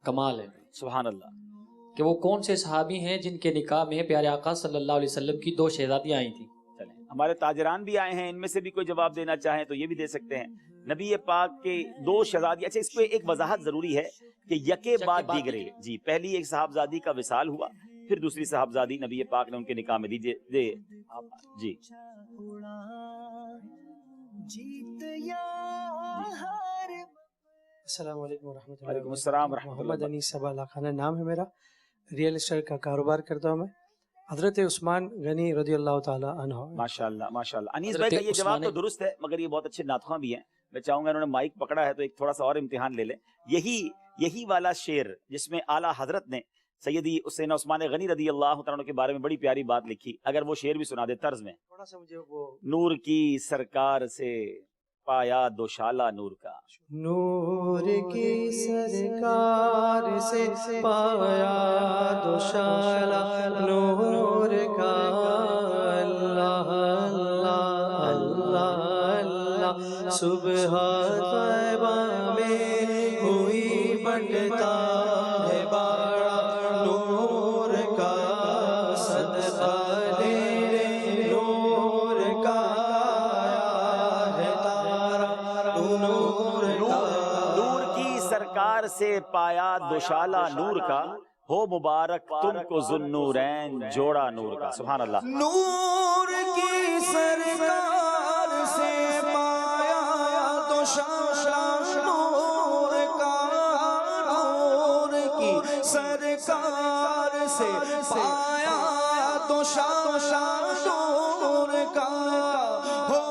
کمال ہے۔ سبحان اللہ، کہ وہ کون سے صحابی ہیں جن کے نکاح میں پیارے آقا صلی اللہ علیہ وسلم کی 2 شہزادیاں آئی تھیں۔ چلیں ہمارے تاجران بھی آئے ہیں، ان میں سے بھی کوئی جواب دینا چاہیں تو یہ بھی دے سکتے ہیں۔ نبی پاک کے 2 شہزادی، اچھا اس پہ ایک وضاحت ضروری ہے کہ یکے بعد دیگرے، جی پہلی ایک صاحبزادی کا وصال ہوا، پھر دوسری صاحبزادی نبی پاک نے ان کے نکاح میں دی۔ جی السلام علیکم ورحمۃ اللہ۔ وعلیکم السلام ورحمۃ اللہ۔ محمد انیس صبا اللہ خانہ نام ہے میرا، ریئل اسٹیٹ کا کاروبار کرتا ہوں میں۔ حضرت عثمان غنی رضی اللہ تعالی عنہ۔ ماشاءاللہ ماشاءاللہ۔ انیس بھائی کا یہ جواب تو درست ہے، مگر یہ بہت اچھے ناطخواں بھی ہیں۔ میں چاہوں گا انہوں نے مائک پکڑا ہے تو ایک تھوڑا سا اور امتحان لے لیں۔ یہی والا شعر جس میں اعلیٰ حضرت نے سیدی حسین عثمان غنی رضی اللہ تعالیٰ کے بارے میں بڑی پیاری بات لکھی، اگر وہ شعر بھی سنا دے طرز میں۔ تھوڑا سا مجھے وہ نور کی سرکار سے پایا دوشالہ نور کا، نور کی سرکار سے پایا دوشالہ نور کا، اللہ اللہ اللہ اللہ، صبح طیبہ میں ہوئی بٹتا ہے باڑا نور کا، صدقہ لے نور کا، نور کی سرکار سے پایا دوشالہ نور کا، ہو مبارک تم کو ذوالنورین جوڑا نور کا۔ سبحان اللہ۔ نور کی سرکار سے پایا دوشالہ نور کا، نور کی سرکار سے پایا دوشالہ نور کا، ہو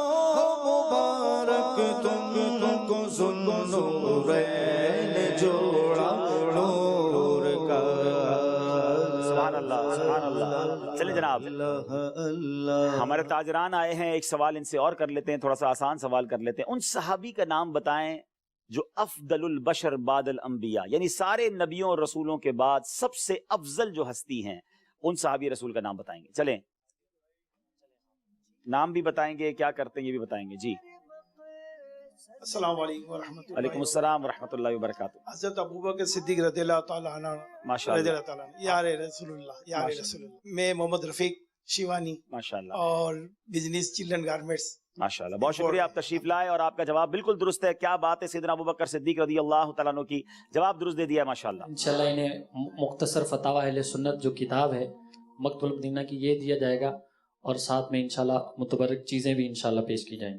مبارک تم کو ذوالنورین جوڑا نور کا۔ سبحان اللہ سبحان اللہ۔ چلیں جناب، ہمارے تاجران آئے ہیں، ایک سوال ان سے اور کر لیتے ہیں، تھوڑا سا آسان سوال کر لیتے ہیں۔ ان صحابی کا نام بتائیں جو افضل البشر بعد الانبیاء، یعنی سارے نبیوں اور رسولوں کے بعد سب سے افضل جو ہستی ہیں، ان صحابی رسول کا نام بتائیں گے۔ چلیں نام بھی بتائیں گے، کیا کرتے ہیں یہ بھی بتائیں گے۔ جی السلام علیکم ورحمۃ اللہ۔ وعلیکم السلام ورحمۃ اللہ وبرکاتہ۔ حضرت ابوبکر صدیق رضی اللہ تعالیٰ عنہ، ماشاءاللہ، رضی اللہ تعالیٰ عنہ، یار رسول اللہ، یار رسول اللہ۔ میں محمد رفیق شیوانی، ماشاءاللہ، اور بزنس چلڈرن گارمنٹس۔ ماشاءاللہ، بہت شکریہ، آپ تشریف لائے اور آپ کا جواب بالکل درست ہے۔ کیا بات ہے، سیدنا ابوبکر صدیق رضی اللہ تعالیٰ عنہ کی جواب درست دے دیا ہے، ماشاءاللہ۔ انشاءاللہ انہیں مختصر فتاوی اہل سنت جو کتاب ہے مکتبۃ المدینہ کی، یہ دیا جائے گا، اور ساتھ میں انشاءاللہ متبرک چیزیں بھی انشاءاللہ پیش کی جائیں۔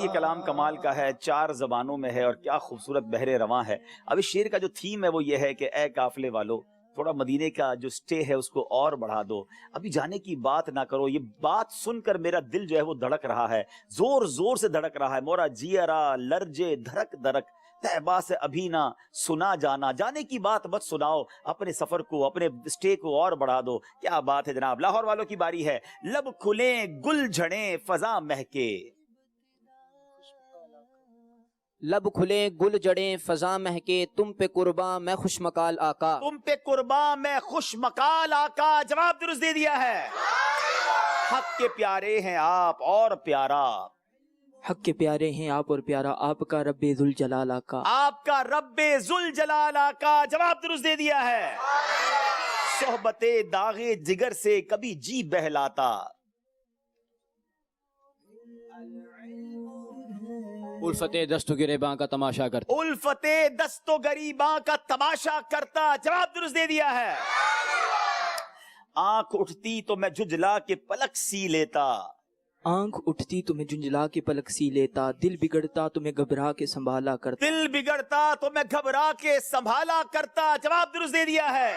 یہ کلام کمال کا ہے، 4 زبانوں میں ہے اور کیا خوبصورت بحر رواں ہے۔ اب اس شعر کا جو تھیم ہے وہ یہ ہے کہ اے قافلے والو، تھوڑا مدینے کا جو سٹے ہے اس کو اور بڑھا دو، ابھی جانے کی بات نہ کرو۔ یہ بات سن کر میرا دل جو ہے وہ دھڑک رہا ہے، زور زور سے دھڑک رہا ہے۔ مورا جیرا لرجے دھڑک دھڑک طیبہ سے ابھی نہ سنا جانا، جانے کی بات مت سناؤ، اپنے سفر کو، اپنے سٹے کو اور بڑھا دو۔ کیا بات ہے جناب۔ لاہور والوں کی باری ہے۔ لب کھلیں گل جھڑیں فضا مہکے، لب کھلے گل جڑیں فضا مہکے، تم پہ قرباں میں خوش مقال آقا، تم پہ قرباں میں خوش مقال آقا۔ جواب درست دے دیا ہے۔ حق کے پیارے ہیں آپ اور پیارا، حق کے پیارے ہیں آپ اور پیارا، آپ کا رب ذوالجلال آقا، آپ کا رب ذوالجلال آقا۔ جواب درست دے دیا ہے۔ صحبت داغے جگر سے کبھی جی بہلاتا، الفت دست و گریباں کا تماشا کرتا، الفت دست و گریباں کا تماشا کرتا۔ جواب درست دے دیا ہے۔ آنکھ اٹھتی تو میں جھجلا کے پلک سی لیتا، آنکھ اٹھتی تمہیں جھنجلا کے پلک سی لیتا، دل بگڑتا تمہیں گھبرا کے سنبھالا کرتا، دل بگڑتا تو میں گھبرا کے سنبھالا کرتا۔ جواب درست دے دیا ہے۔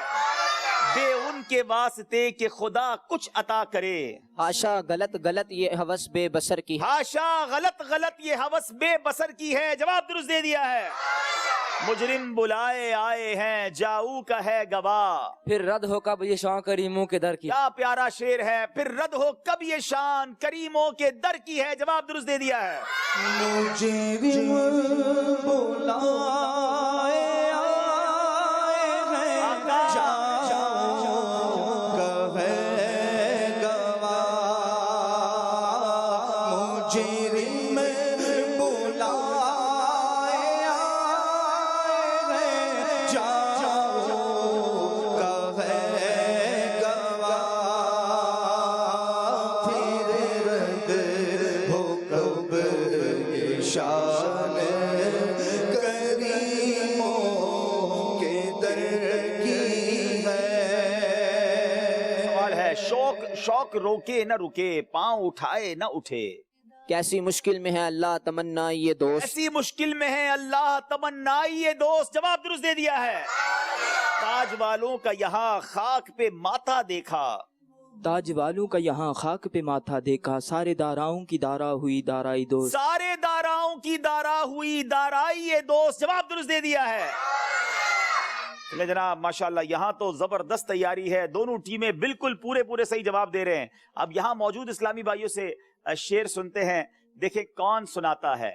بے ان کے واسطے کہ خدا کچھ عطا کرے، ہاشا غلط غلط یہ ہوس بے بسر کی ہے، ہاشا غلط غلط یہ ہوس بے بسر کی ہے۔ جواب درست دے دیا ہے۔ مجرم بلائے آئے ہیں جاؤ کا ہے گواہ، پھر رد ہو کب یہ شان کریموں کے در کی، کیا پیارا شعر ہے۔ پھر رد ہو کب یہ شان کریموں کے در کی ہے۔ جواب درست دے دیا ہے۔ مجرم بلائے شوق روکے نہ رکے، پاؤں اٹھائے نہ اٹھے، کیسی مشکل میں ہے اللہ تمنا یہ دوست، ایسی مشکل میں ہے اللہ تمنا یہ دوست۔ جواب درست دے دیا ہے۔ تاج والوں کا یہاں خاک پہ ماتھا دیکھا، تاج والوں کا یہاں خاک پہ ماتھا دیکھا، سارے داراؤں کی دارا ہوئی دارائی دوست، سارے داراؤں کی دارا ہوئی دارائی یہ دوست۔ جواب درست دے دیا ہے۔ چلے جناب ماشاءاللہ، یہاں تو زبردست تیاری ہے، دونوں ٹیمیں بالکل پورے صحیح جواب دے رہے ہیں۔ اب یہاں موجود اسلامی بھائیوں سے شعر سنتے ہیں، دیکھیں کون سناتا ہے۔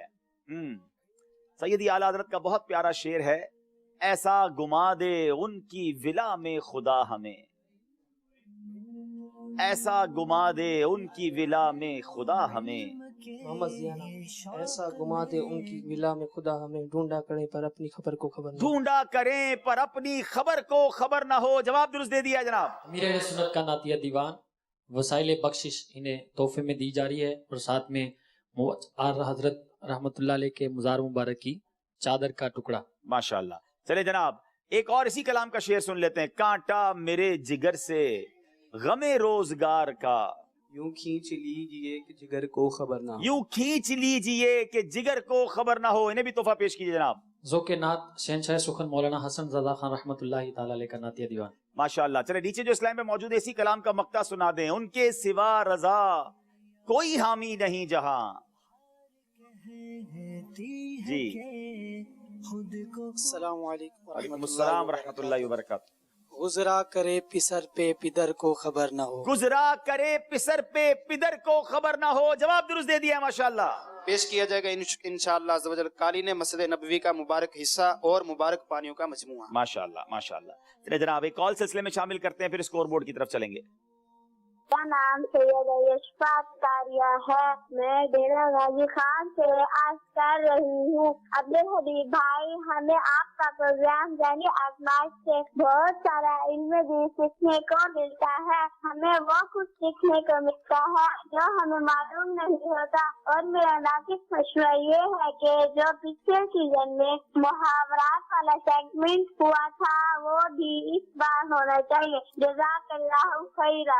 سیدی اعلیٰ حضرت کا بہت پیارا شعر ہے۔ ایسا گما دے ان کی ولا میں خدا ہمیں، ایسا گما دے ان کی ولا میں خدا ہمیں، محمد زیانہ، ایسا گما دے ان کی ولا میں خدا ہمیں، ڈھونڈا کریں پر اپنی خبر کو خبر نہ ہو، ڈھونڈا کریں پر اپنی خبر کو خبر نہ ہو۔ جواب درست دے دیا جناب۔ امیر اہل سنت کا نعتیہ دیوان وسائل بخشش انہیں تحفے میں دی جا رہی ہے، اور ساتھ میں آر حضرت رحمت اللہ علیہ کے مزار مبارک کی چادر کا ٹکڑا۔ ماشاءاللہ۔ چلے جناب ایک اور اسی کلام کا شعر سن لیتے ہیں۔ کانٹا میرے جگر سے غم روزگار کا، یوں کھینچ لیجئے کہ جگر کو خبر نہ ہو، یوں کھینچ لیجئے کہ جگر کو خبر نہ ہو۔ انہیں بھی تحفہ پیش کیجئے جناب۔ ذوق نعت شہنشاہ سخن مولانا حسن زادہ خان رحمت اللہ تعالی علیہ کا نعتیہ دیوان۔ ماشاءاللہ۔ چلے نیچے جو اسلام میں موجود ہے اسی کلام کا مقطع سنا دیں۔ ان کے سوا رضا کوئی حامی نہیں جہاں، جی السلام علیکم وعلیکم السلام ورحمۃ اللہ وبرکاتہ۔ گزرا کرے پسر پہ پدر کو خبر نہ ہو، گزرا کرے پسر پہ پدر کو خبر نہ ہو۔ جواب درست دے دیا ہے ماشاءاللہ۔ پیش کیا جائے گا انشاءاللہ عز و جل قالین مسجد نبوی کا مبارک حصہ اور مبارک پانیوں کا مجموعہ۔ ماشاءاللہ ماشاءاللہ۔ چلے جناب ایک کال سلسلے میں شامل کرتے ہیں، پھر اسکور بورڈ کی طرف چلیں گے۔ میرا نام سید اشفاق تاریہ ہے، میں ڈیرہ غازی خان سے عرض کر رہی ہوں۔ عبد الحبیب بھائی، ہمیں آپ کا پروگرام ذہنی آزمائش سے بہت سارا علم بھی سیکھنے کو ملتا ہے، ہمیں وہ کچھ سیکھنے کو ملتا ہے جو ہمیں معلوم نہیں ہوتا، اور میرا ناقص مشورہ یہ ہے کہ جو پچھلے سیزن میں محاورات والا سیگمنٹ ہوا تھا وہ بھی اس بار ہونا چاہیے۔ جزاک اللہ خیرہ۔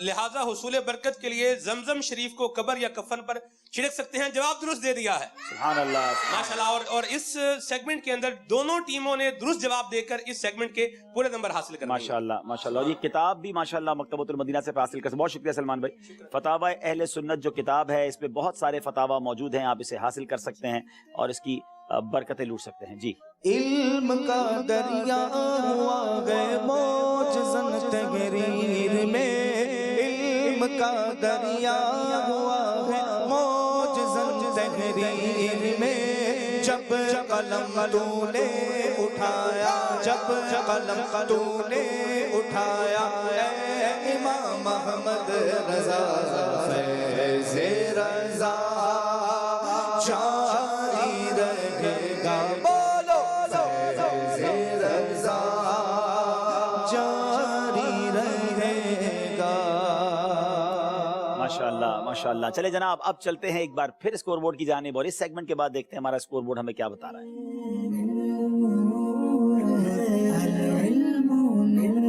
لہٰذا حصول برکت کے لیے زمزم شریف کو قبر یا کفن پر چھڑک سکتے ہیں؟ جواب درست دے دیا ہے، سبحان اللہ، ماشاءاللہ. اور اس سیگمنٹ کے اندر دونوں ٹیموں نے درست جواب دے کر اس سیگمنٹ کے پورے نمبر حاصل کر لیے. ماشاءاللہ ماشاءاللہ. اور یہ کتاب بھی ماشاءاللہ مکتبۃ المدینہ سے حاصل کر. بہت شکریہ سلمان بھائی. فتاوی اہل سنت جو کتاب ہے، اس پہ بہت سارے فتاوی موجود ہیں، آپ اسے حاصل کر سکتے ہیں اور اس کی برکتیں لوٹ سکتے ہیں. جی. علم کا دریا ہوا گئے موج زن تحریر میں، علم کا دریا ہوا ہے موج زن تحریر میں، جب قلم تو نے اٹھایا، جب قلم تو نے اٹھایا، اے امام احمد رضا فیض رضا جاری رہے گا، بولو فیض رضا جاری رہے گا. ماشاءاللہ ماشاءاللہ. چلے جناب، اب چلتے ہیں ایک بار پھر اسکور بورڈ کی جانب، اور اس سیگمنٹ کے بعد دیکھتے ہیں ہمارا اسکور بورڈ ہمیں کیا بتا رہا ہے.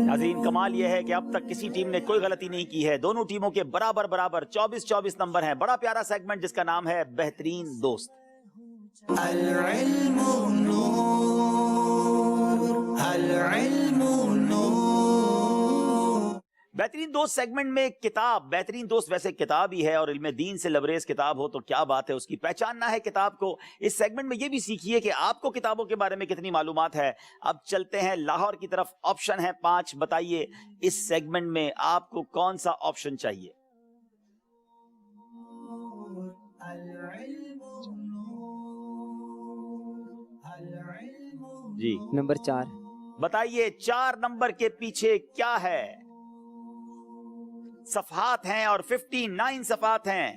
ناظرین، کمال یہ ہے کہ اب تک کسی ٹیم نے کوئی غلطی نہیں کی ہے. دونوں ٹیموں کے برابر 24 نمبر ہیں. بڑا پیارا سیگمنٹ جس کا نام ہے بہترین دوست. العلم نور، العلم نور. بہترین دوست سیگمنٹ میں کتاب، بہترین دوست ویسے کتاب ہی ہے، اور علم دین سے لبریز کتاب ہو تو کیا بات ہے، اس کی پہچاننا ہے کتاب کو. اس سیگمنٹ میں یہ بھی سیکھیے کہ آپ کو کتابوں کے بارے میں کتنی معلومات ہے. اب چلتے ہیں لاہور کی طرف. آپشن ہے 5. بتائیے اس سیگمنٹ میں آپ کو کون سا آپشن چاہیے؟ جی نمبر 4. بتائیے 4 نمبر کے پیچھے کیا ہے؟ صفحات ہیں اور 59 صفحات ہیں.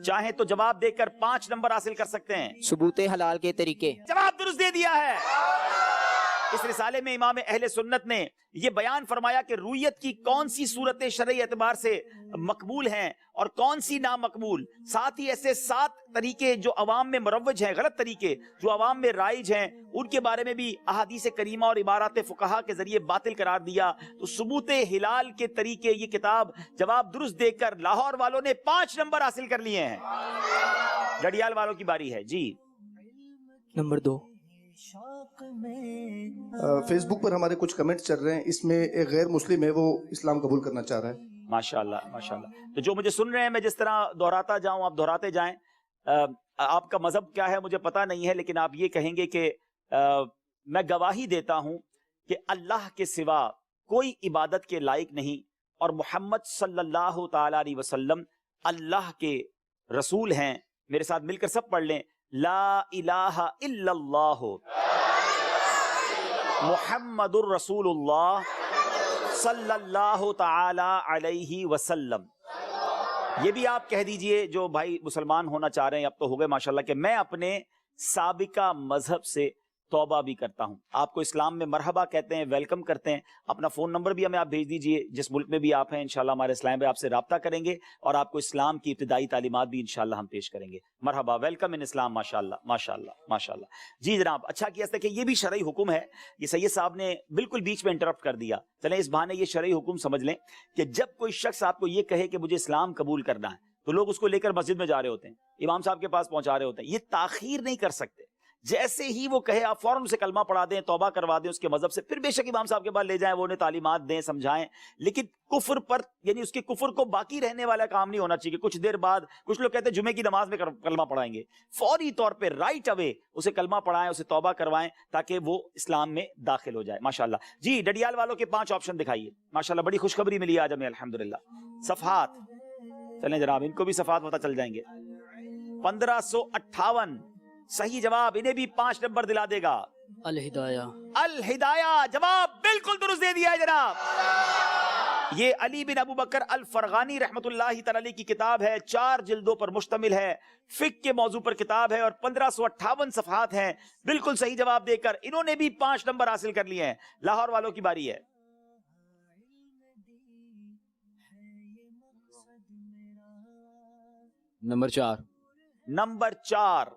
چاہیں تو جواب دے کر 5 نمبر حاصل کر سکتے ہیں. ثبوت حلال کے طریقے. جواب درست دے دیا ہے. اس رسالے میں امام اہل سنت نے یہ بیان فرمایا کہ رویت کی کون سی صورتیں شرعی اعتبار سے مقبول ہیں اور کون سی نامقبول. ساتھ ہی ایسے 7 طریقے جو عوام میں مروج ہیں، غلط طریقے جو عوام میں رائج ہیں، ان کے بارے میں بھی احادیث کریمہ اور عبارات فقہا کے ذریعے باطل قرار دیا. تو ثبوت ہلال کے طریقے، یہ کتاب جواب درست دے کر لاہور والوں نے 5 نمبر حاصل کر لیے ہیں. گڑیال والوں کی باری ہے. جی نمبر 2. فیس بک پر ہمارے کچھ کمنٹس چل رہے ہیں، اس میں ایک غیر مسلم ہے، وہ اسلام قبول کرنا چاہ رہا ہے. ماشاءاللہ ماشاءاللہ. تو جو مجھے سن رہے ہیں، میں جس طرح دہراتا جاؤں آپ دہراتے جائیں. آپ کا مذہب کیا ہے مجھے پتہ نہیں ہے، لیکن آپ یہ کہیں گے کہ میں گواہی دیتا ہوں کہ اللہ کے سوا کوئی عبادت کے لائق نہیں، اور محمد صلی اللہ تعالی علیہ وسلم اللہ کے رسول ہیں. میرے ساتھ مل کر سب پڑھ لیں. لا الہ الا اللہ محمد الرسول اللہ صلی اللہ تعالی علیہ وسلم. یہ بھی آپ کہہ دیجئے جو بھائی مسلمان ہونا چاہ رہے ہیں، اب تو ہو گئے ماشاءاللہ، کہ میں اپنے سابقہ مذہب سے توبہ بھی کرتا ہوں. آپ کو اسلام میں مرحبا کہتے ہیں، ویلکم کرتے ہیں. اپنا فون نمبر بھی ہمیں آپ بھیج دیجئے، جس ملک میں بھی آپ ہیں انشاءاللہ ہمارے اسلام میں آپ سے رابطہ کریں گے اور آپ کو اسلام کی ابتدائی تعلیمات بھی انشاءاللہ ہم پیش کریں گے. مرحبا، ویلکم ان اسلام. ماشاءاللہ ماشاءاللہ ماشاءاللہ. جی جناب، اچھا کیا کہ یہ بھی شرعی حکم ہے. یہ سید صاحب نے بالکل بیچ میں انٹرپٹ کر دیا. چلیں اس بہانے یہ شرعی حکم سمجھ لیں کہ جب کوئی شخص آپ کو یہ کہے کہ مجھے اسلام قبول کرنا ہے، تو لوگ اس کو لے کر مسجد میں جا رہے ہوتے ہیں، امام صاحب کے پاس پہنچا رہے ہوتے ہیں. یہ تاخیر نہیں کر سکتے. جیسے ہی وہ کہے آپ فوراً اسے کلمہ پڑھا دیں، توبہ کروا دیں اس کے مذہب سے. پھر بے شک امام صاحب کے پاس لے جائیں، وہ انہیں تعلیمات دیں، سمجھائیں، لیکن کفر پر یعنی اس کے کفر کو باقی رہنے والا کام نہیں ہونا چاہیے. کچھ دیر بعد کچھ لوگ کہتے ہیں جمعے کی نماز میں کلمہ پڑھائیں گے. فوری طور پہ رائٹ اوے اسے کلمہ پڑھائیں، اسے توبہ کروائیں تاکہ وہ اسلام میں داخل ہو جائے. ماشاءاللہ. جی ڈڈیال والوں کے 5 آپشن دکھائیے. ماشاءاللہ بڑی خوشخبری ملی آج ہمیں الحمدللہ. صفحات چلیں جناب، ان کو بھی صفحات پتہ چل جائیں گے. 1558 صحیح جواب، انہیں بھی 5 نمبر دلا دے گا. الہدایہ. الہدایہ جواب بالکل درست دے دیا ہے جناب. یہ علی بن ابو بکر الفرغانی رحمت اللہ تعالی علیہ کی کتاب ہے، 4 جلدوں پر مشتمل ہے، فقہ کے موضوع پر کتاب ہے اور 1558 صفحات ہیں. بالکل صحیح جواب دے کر انہوں نے بھی 5 نمبر حاصل کر لیے ہیں. لاہور والوں کی باری ہے. نمبر 4. نمبر 4.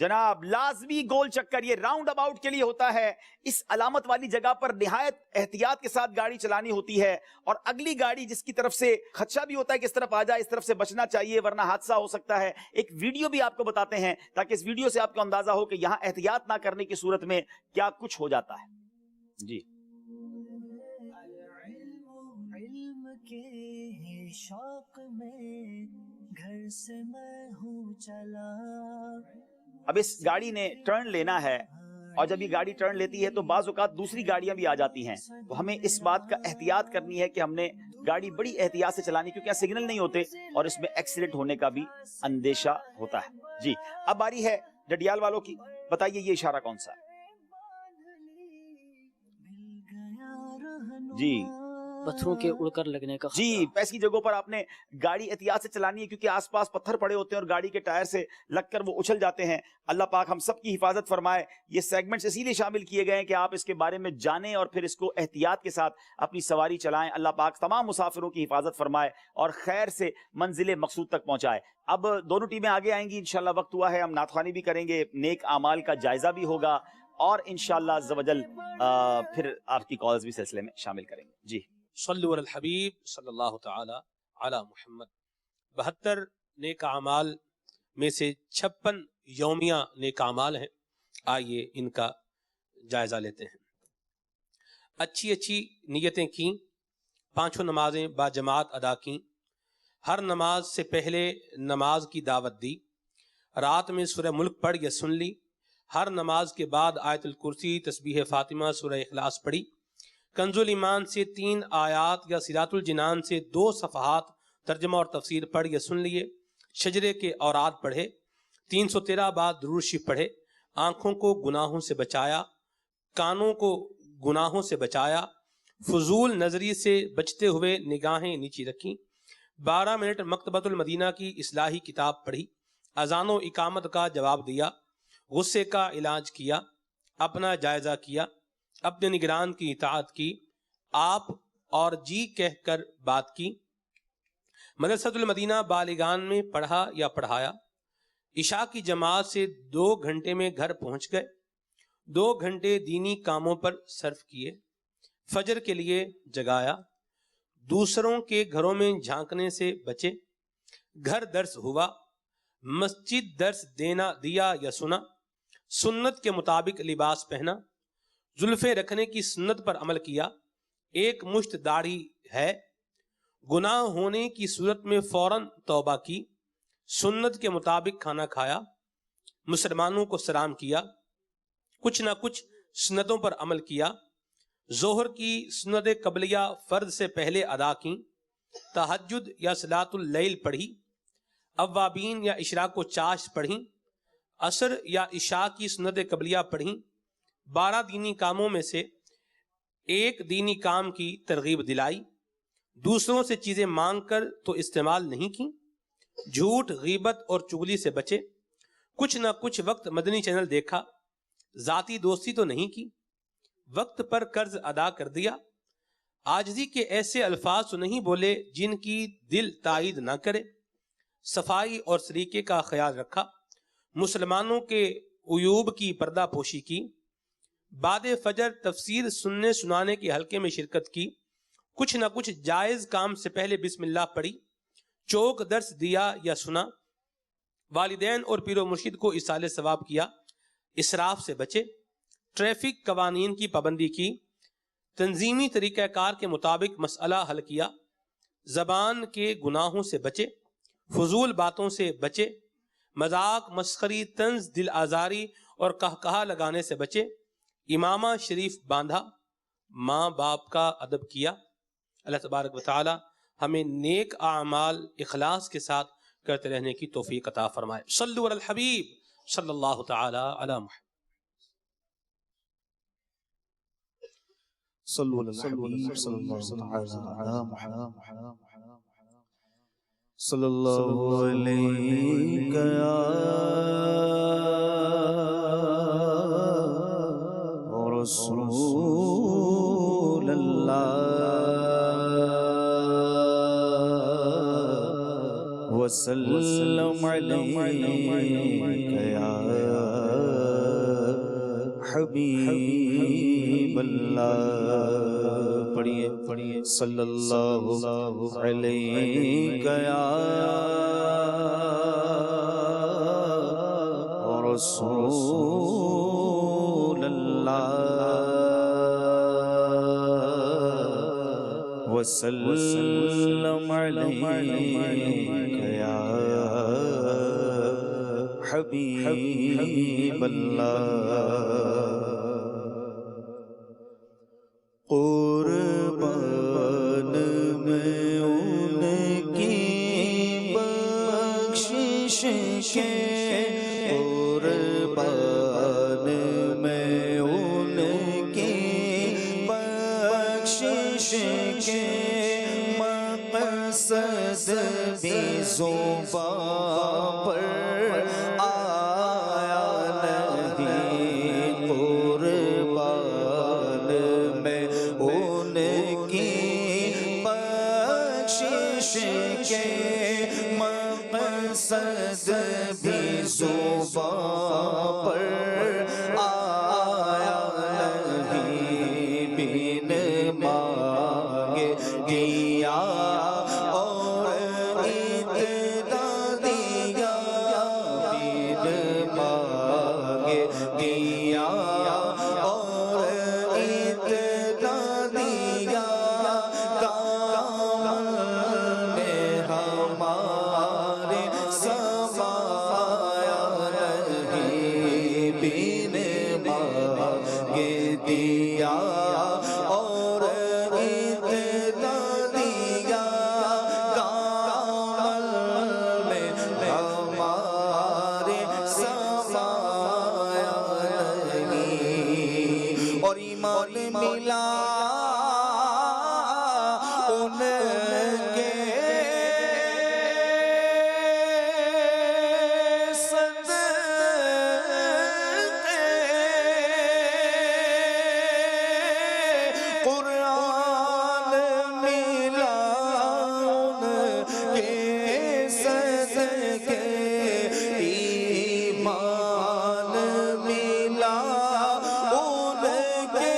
جناب لازمی گول چکر یہ راؤنڈ اباؤٹ کے لیے ہوتا ہے. اس علامت والی جگہ پر نہایت احتیاط کے ساتھ گاڑی چلانی ہوتی ہے اور اگلی گاڑی جس کی طرف سے خدشہ بھی ہوتا ہے کہ اس طرف آ جائے اس طرف سے بچنا چاہیے ورنہ حادثہ ہو سکتا ہے. ایک ویڈیو بھی آپ کو بتاتے ہیں تاکہ اس ویڈیو سے آپ کو اندازہ ہو کہ یہاں احتیاط نہ کرنے کی صورت میں کیا کچھ ہو جاتا ہے. جی علم کے شوق میں گھر سے میں ہوں چلا. اب اس گاڑی نے ٹرن لینا ہے اور جب یہ گاڑی ٹرن لیتی ہے تو بعض اوقات دوسری گاڑیاں بھی آ جاتی ہیں. تو ہمیں اس بات کا احتیاط کرنی ہے کہ ہم نے گاڑی بڑی احتیاط سے چلانی کیونکہ یہاں سگنل نہیں ہوتے اور اس میں ایکسیڈنٹ ہونے کا بھی اندیشہ ہوتا ہے. جی اب باری ہے ڈڈیال والوں کی. بتائیے یہ اشارہ کون سا ہے؟ جی پتھروں کے اڑ کر لگنے کا. جی ایسی جگہوں پر آپ نے گاڑی احتیاط سے چلانی ہے کیونکہ آس پاس پتھر پڑے ہوتے ہیں اور گاڑی کے ٹائر سے لگ کر وہ اچھل جاتے ہیں. اللہ پاک ہم سب کی حفاظت فرمائے. یہ سیگمنٹس اسی لیے شامل کیے گئے ہیں کہ آپ اس کے بارے میں جانیں اور پھر اس کو احتیاط کے ساتھ اپنی سواری چلائیں. اللہ پاک تمام مسافروں کی حفاظت فرمائے اور خیر سے منزل مقصود تک پہنچائے. اب دونوں ٹیمیں آگے آئیں گی انشاءاللہ. وقت ہوا ہے ہم نعت خوانی بھی کریں گے, نیک اعمال کا جائزہ بھی ہوگا اور انشاءاللہ عز و جل پھر آپ کی کالز بھی سلسلے میں شامل کریں گے. جی صلو علی الحبیب صلی اللہ تعالی علی محمد. 72 نیک اعمال میں سے 56 یومیہ نیک اعمال ہیں. آئیے ان کا جائزہ لیتے ہیں. اچھی نیتیں کیں, 5 نمازیں با جماعت ادا کیں, ہر نماز سے پہلے نماز کی دعوت دی, رات میں سورہ ملک پڑھ یا سن لی, ہر نماز کے بعد آیت الکرسی, تسبیح فاطمہ, سورہ اخلاص پڑھی, کنز الایمان سے 3 آیات یا صراط الجنان سے 2 صفحات ترجمہ اور تفسیر پڑھ یا سن لیے, شجرے کے اوراد پڑھے, 313 بار درود شریف پڑھے, آنکھوں کو گناہوں سے بچایا, کانوں کو گناہوں سے بچایا, فضول نظری سے بچتے ہوئے نگاہیں نیچی رکھیں, 12 منٹ مکتبۃ المدینہ کی اصلاحی کتاب پڑھی, اذان و اقامت کا جواب دیا, غصے کا علاج کیا, اپنا جائزہ کیا, اپنے نگران کی اطاعت کی, آپ اور جی کہہ کر بات کی, مدرسۃ المدینہ بالغان میں پڑھا یا پڑھایا, عشاء کی جماعت سے 2 گھنٹے میں گھر پہنچ گئے, 2 گھنٹے دینی کاموں پر صرف کیے, فجر کے لیے جگایا, دوسروں کے گھروں میں جھانکنے سے بچے, گھر درس ہوا, مسجد درس دیا یا سنا, سنت کے مطابق لباس پہنا, زلفیں رکھنے کی سنت پر عمل کیا, 1 مشت داڑھی ہے, گناہ ہونے کی صورت میں فوراً توبہ کی, سنت کے مطابق کھانا کھایا, مسلمانوں کو سلام کیا, کچھ نہ کچھ سنتوں پر عمل کیا, ظہر کی سنت قبلیہ فرض سے پہلے ادا کی, تہجد یا صلاۃ اللیل پڑھی, اوابین یا اشراق و چاش پڑھی, عصر یا عشاء کی سنت قبلیہ پڑھی, 12 دینی کاموں میں سے 1 دینی کام کی ترغیب دلائی, دوسروں سے چیزیں مانگ کر تو استعمال نہیں کی, جھوٹ غیبت اور چغلی سے بچے, کچھ نہ کچھ وقت مدنی چینل دیکھا, ذاتی دوستی تو نہیں کی, وقت پر قرض ادا کر دیا, عاجزی کے ایسے الفاظ تو نہیں بولے جن کی دل تائید نہ کرے, صفائی اور سلیقے کا خیال رکھا, مسلمانوں کے عیوب کی پردہ پوشی کی, بعد فجر تفسیر سننے سنانے کے حلقے میں شرکت کی, کچھ نہ کچھ جائز کام سے پہلے بسم اللہ پڑھی, چوک درس دیا یا سنا, والدین اور پیر و مرشد کو ایصال ثواب کیا, اسراف سے بچے, ٹریفک قوانین کی پابندی کی, تنظیمی طریقہ کار کے مطابق مسئلہ حل کیا, زبان کے گناہوں سے بچے, فضول باتوں سے بچے, مذاق مسخری طنز دل آزاری اور کہا لگانے سے بچے, امامہ شریف باندھا, ماں باپ کا ادب کیا. اللہ تبارک و تعالی ہمیں نیک اعمال اخلاص کے ساتھ کرتے رہنے کی توفیق عطا فرمائے. صلو علی الحبیب صلی اللہ تعالی علی محمد. صلو علی الحبیب صلی اللہ علی محمد. صلی اللہ علیہ رسول اللہ وسلم علیک یا حبیب اللہ. پڑھیے صلی اللہ علیک یا رسول اللہ وسلم علیک یا حبیب اللہ. قربان میں ان کی بخشش کے قربان میں ان کی بخشش کے مقصد بھی زبان پر آیا نہیں. قربان میں ان کی بخشش کے مقصد بھی زبان پر آیا نہیں. بن مانگے دیا اور اتنا دیا. بن مانگے دیا اور اتنا دیا. دامن میں ہمارے سمایا نہیں. بن مانگے دیا اور اتنا دیا. دامن میں ہمارے سمایا نہیں. اور ایمان ملا ان کے قرآن ملا ان کے صدقے. ایمان ملا ان کے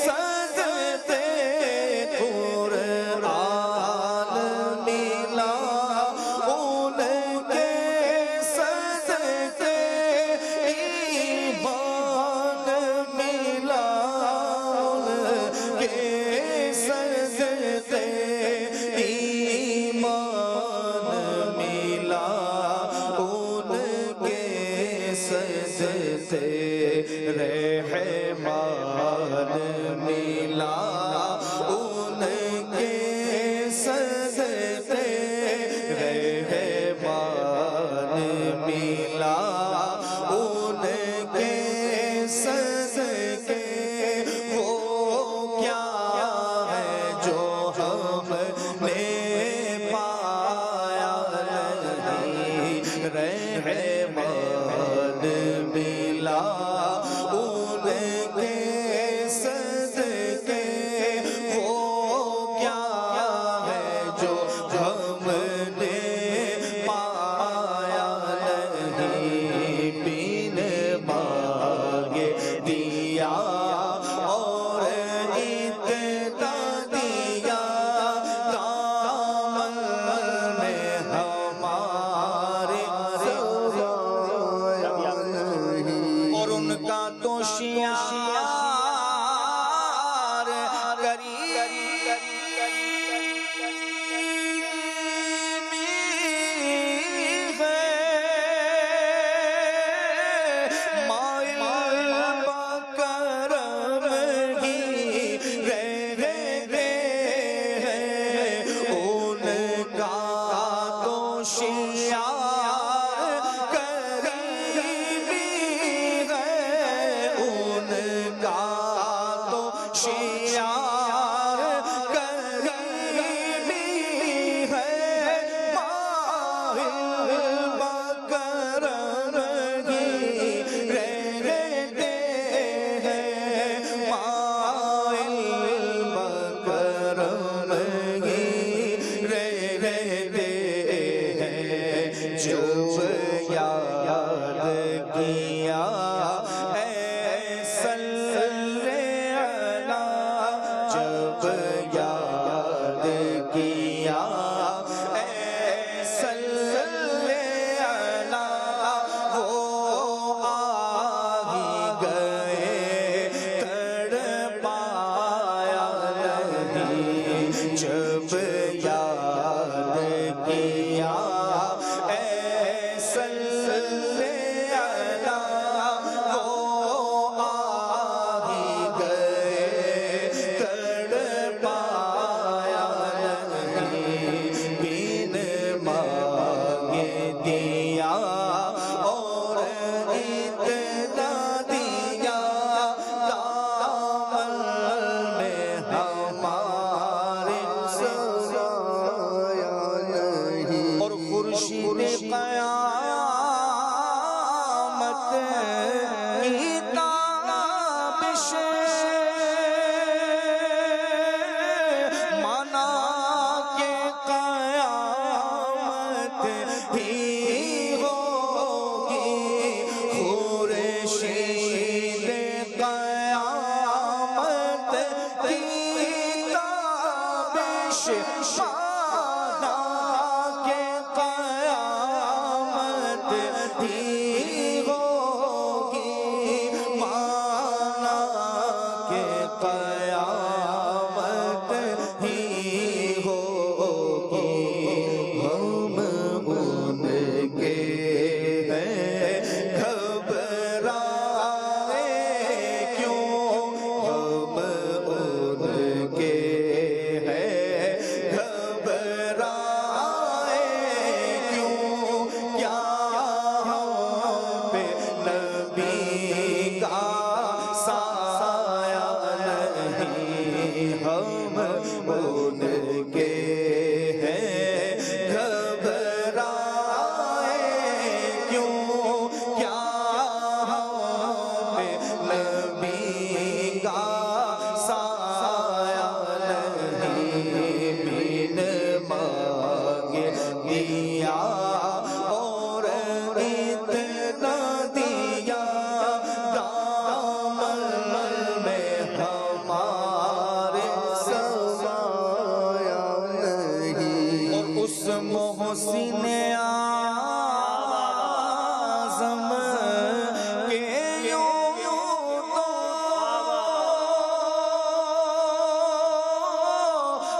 صدقے. قیامت کی تابش منا کے قیامت ہی ہوگی خورشید قیامت کی تابش منا کے قیامت ہی ہوگی مانا کے قیامت ہی ہوگی ہم ان کے ہیں گھبرائے کیوں ہم ان کے ہیں گھبرائے کیوں کیا ہم پہ نبی کا سایہ نہیں ہم ان کے ہیں گھبرائے کیوں کیا ہم پہ نبی کا سایہ نہیں بن مانگے دیا اور اتنا دیا دامن میں ہمارے سایہ نہیں اور اس محسن اعظم کے یوں تو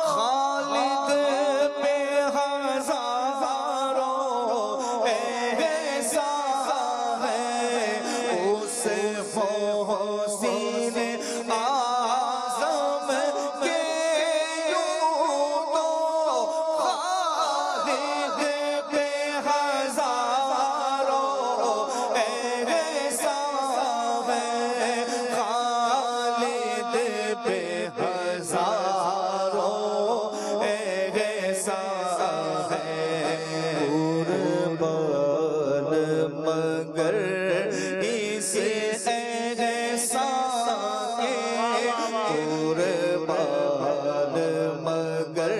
خالد پہ ہزاروں احسان ہے اس محسن اعظم کے یوں تو خالد پہ ہزاروں احسان ہے خالد پہ ہزاروں احسان ہے قربان مگر اس احسان کے قربان مگر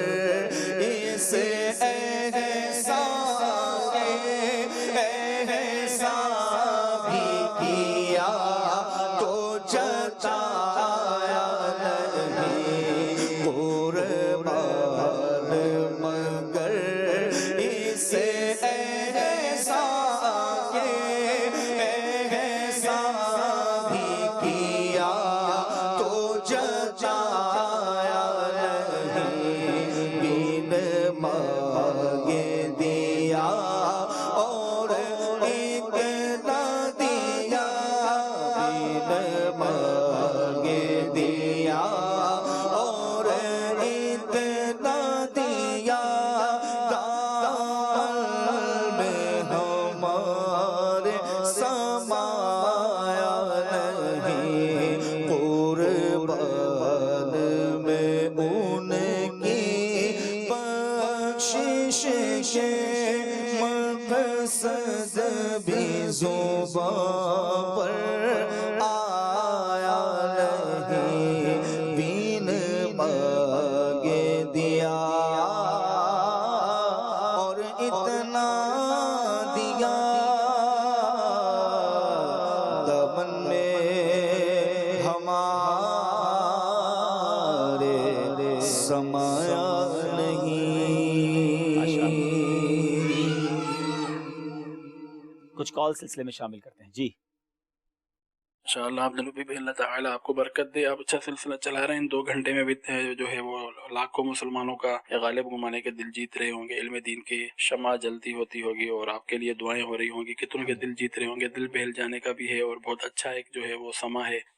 اس احسان کے احسان بھی کیا تو جتایا نہیں قربان مگر اس احسان کے احسان بھی کیا تو جتایا نہیں بن مانگے دیا اور اتنا دیا بن مانگے دیا اور اتنا دیا دامن میں ہمارے سمایا نہیں قربان میں ان کی بخشش کے مقصد بھی زبان پر آیا نہیں بن مانگے دیا اور اتنا دیا دمن میں ہمارے سمایا کچھ کال سلسلے میں شامل کرتے ہیں جی انشاءاللہ آپ نبی بھی اللہ تعالیٰ آپ کو برکت دے. آپ اچھا سلسلہ چلا رہے ہیں. 2 گھنٹے میں بھی جو ہے وہ لاکھوں مسلمانوں کا غالب گمانے کے دل جیت رہے ہوں گے. علم دین کی شمع جلتی ہوتی ہوگی اور آپ کے لیے دعائیں ہو رہی ہوں گی. کتنوں کے دل جیت رہے ہوں گے. دل بہل جانے کا بھی ہے اور بہت اچھا ایک جو ہے وہ سما ہے.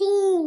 3।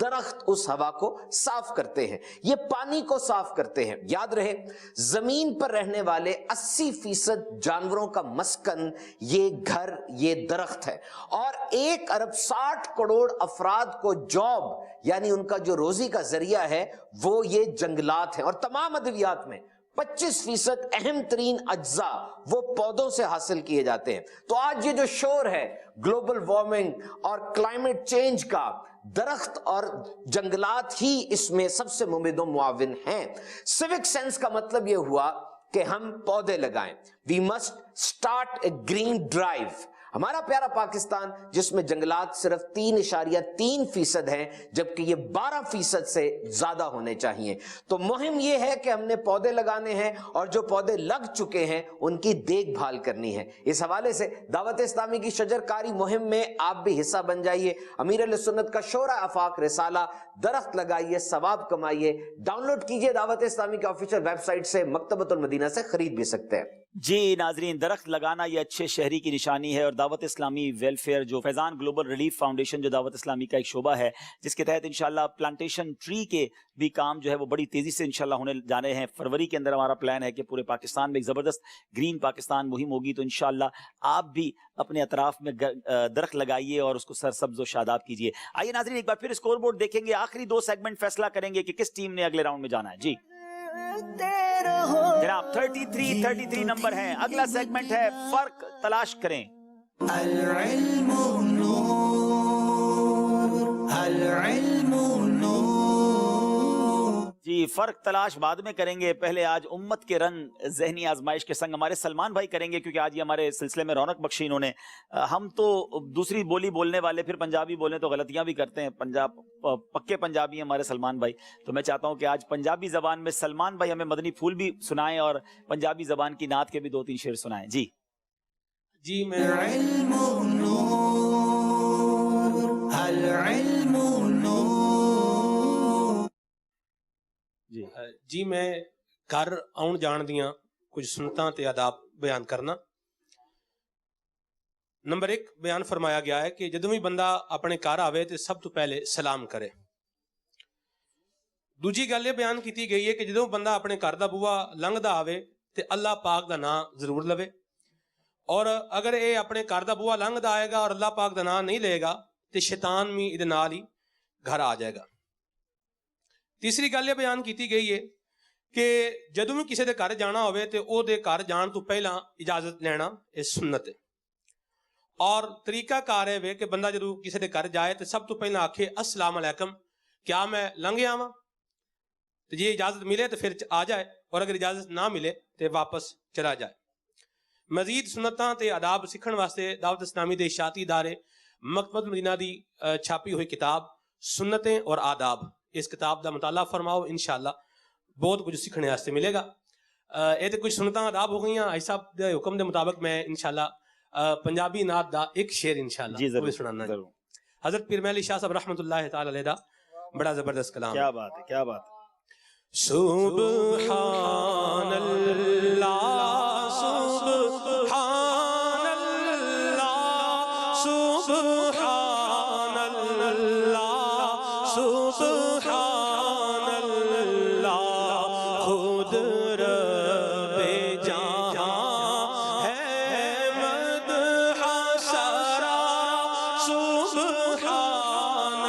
درخت اس ہوا کو صاف کرتے ہیں، یہ پانی کو صاف کرتے ہیں۔ یاد رہے زمین پر رہنے والے 80% جانوروں کا مسکن یہ گھر، یہ درخت ہے، اور 1 ارب 60 کروڑ افراد کو جاب یعنی ان کا جو روزی کا ذریعہ ہے وہ یہ جنگلات ہیں، اور تمام ادویات میں 25% اہم ترین اجزاء وہ پودوں سے حاصل کیے جاتے ہیں۔ تو آج یہ جو شور ہے گلوبل وارمنگ اور کلائمیٹ چینج کا، درخت اور جنگلات ہی اس میں سب سے ممد و معاون ہیں۔ سیوک سینس کا مطلب یہ ہوا کہ ہم پودے لگائیں۔ We must start a green drive۔ ہمارا پیارا پاکستان جس میں جنگلات صرف 3.3% ہیں، جبکہ یہ 12% سے زیادہ ہونے چاہیے۔ تو مہم یہ ہے کہ ہم نے پودے لگانے ہیں، اور جو پودے لگ چکے ہیں ان کی دیکھ بھال کرنی ہے۔ اس حوالے سے دعوت اسلامی کی شجر کاری مہم میں آپ بھی حصہ بن جائیے۔ امیر اہل سنت کا شورا آفاق رسالہ درخت لگائیے، ثواب کمائیے، ڈاؤن لوڈ کیجئے، دعوت اسلامی کی آفیشیل ویب سائٹ سے، مکتبۃ المدینہ سے خرید بھی سکتے ہیں۔ جی ناظرین، درخت لگانا یہ اچھے شہری کی نشانی ہے، اور دعوت اسلامی ویلفیئر جو فیضان گلوبل ریلیف فاؤنڈیشن جو دعوت اسلامی کا ایک شعبہ ہے، جس کے تحت انشاءاللہ پلانٹیشن ٹری کے بھی کام جو ہے وہ بڑی تیزی سے انشاءاللہ ہونے جانے ہیں۔ فروری کے اندر ہمارا پلان ہے کہ پورے پاکستان میں ایک زبردست گرین پاکستان مہم ہوگی، تو انشاءاللہ آپ بھی اپنے اطراف میں درخت لگائیے اور اس کو سرسبز و شاداب کیجیے۔ آئیے ناظرین ایک بار پھر اسکور بورڈ دیکھیں گے، آخری 2 سیگمنٹ فیصلہ کریں گے کہ کس ٹیم نے اگلے راؤنڈ میں جانا ہے۔ جی جناب 33 نمبر ہے، اگلا سیگمنٹ ہے فرق تلاش کریں۔ العلم نور، العلم نور۔ جی فرق تلاش بعد میں کریں گے، پہلے آج امت کے رنگ ذہنی آزمائش کے سنگ ہمارے سلمان بھائی کریں گے، کیونکہ آج یہ ہمارے سلسلے میں رونق بخشی انہوں نے۔ ہم تو دوسری بولی بولنے والے پھر پنجابی بولنے تو غلطیاں بھی کرتے ہیں، پکے پنجابی ہیں ہمارے سلمان بھائی، تو میں چاہتا ہوں کہ آج پنجابی زبان میں سلمان بھائی ہمیں مدنی پھول بھی سنائیں اور پنجابی زبان کی نعت کے بھی 2-3 شعر سنائیں۔ جی میں العلم نور، العلم نور۔ جی میں گھر آن جان دیاں کچھ سنتاں تے آداب بیان کرنا۔ نمبر 1 بیان فرمایا گیا ہے کہ جدوں بھی بندہ اپنے گھر آوے تے سب تو پہلے سلام کرے۔ دوجی گل یہ بیان کیتی گئی ہے کہ جدوں بندہ اپنے گھر دا بوا لنگدا آوے تے اللہ پاک دا نام ضرور لوے، اور اگر اے اپنے گھر دا بوا لنگدا آئے گا اور اللہ پاک دا نام نہیں لے گا تے شیطان بھی ادھے نال ہی گھر آ جائے گا۔ تیسری گل یہ بیان کیتی گئی ہے کہ جدوں بھی کسی دے گھر جانا ہوئے تے او دے گھر جان تو پہلا اجازت لینا یہ سنت ہے، اور طریقہ کار ہے کہ بندہ جدوں کسی دے گھر جائے تے سب تو پہلا آکھے السلام علیکم، کیا میں لنگے آواں؟ تو یہ اجازت ملے تو پھر آ جائے، اور اگر اجازت نہ ملے تو واپس چلا جائے۔ مزید سنتاں تے آداب سکھن واسطے دعوت اسلامی دے اشاعتی ادارے مکتبۃ المدینہ دی چھاپی ہوئی کتاب سنتیں اور آداب، اس کتاب دا مطالعہ فرماؤ، انشاءاللہ بہت کچھ سیکھنے واسطے ملے گا۔ یہ تو کچھ سنتاں آداب ہو گئی ہیں، آئی صاحب دے حکم دے مطابق میں انشاءاللہ پنجابی نعت دا ایک شعر انشاءاللہ وہ سنانا ہے۔ حضرت پیر مہلی شاہ صاحب رحمۃ اللہ تعالی علیہ دا بڑا زبردست کلام۔ کیا بات ہے، کیا بات ہے۔ سبحان اللہ، سبحان اللہ، سبحان اللہ، سبحان اللہ، خود رب جہاں ہے مدح سرا، سبحان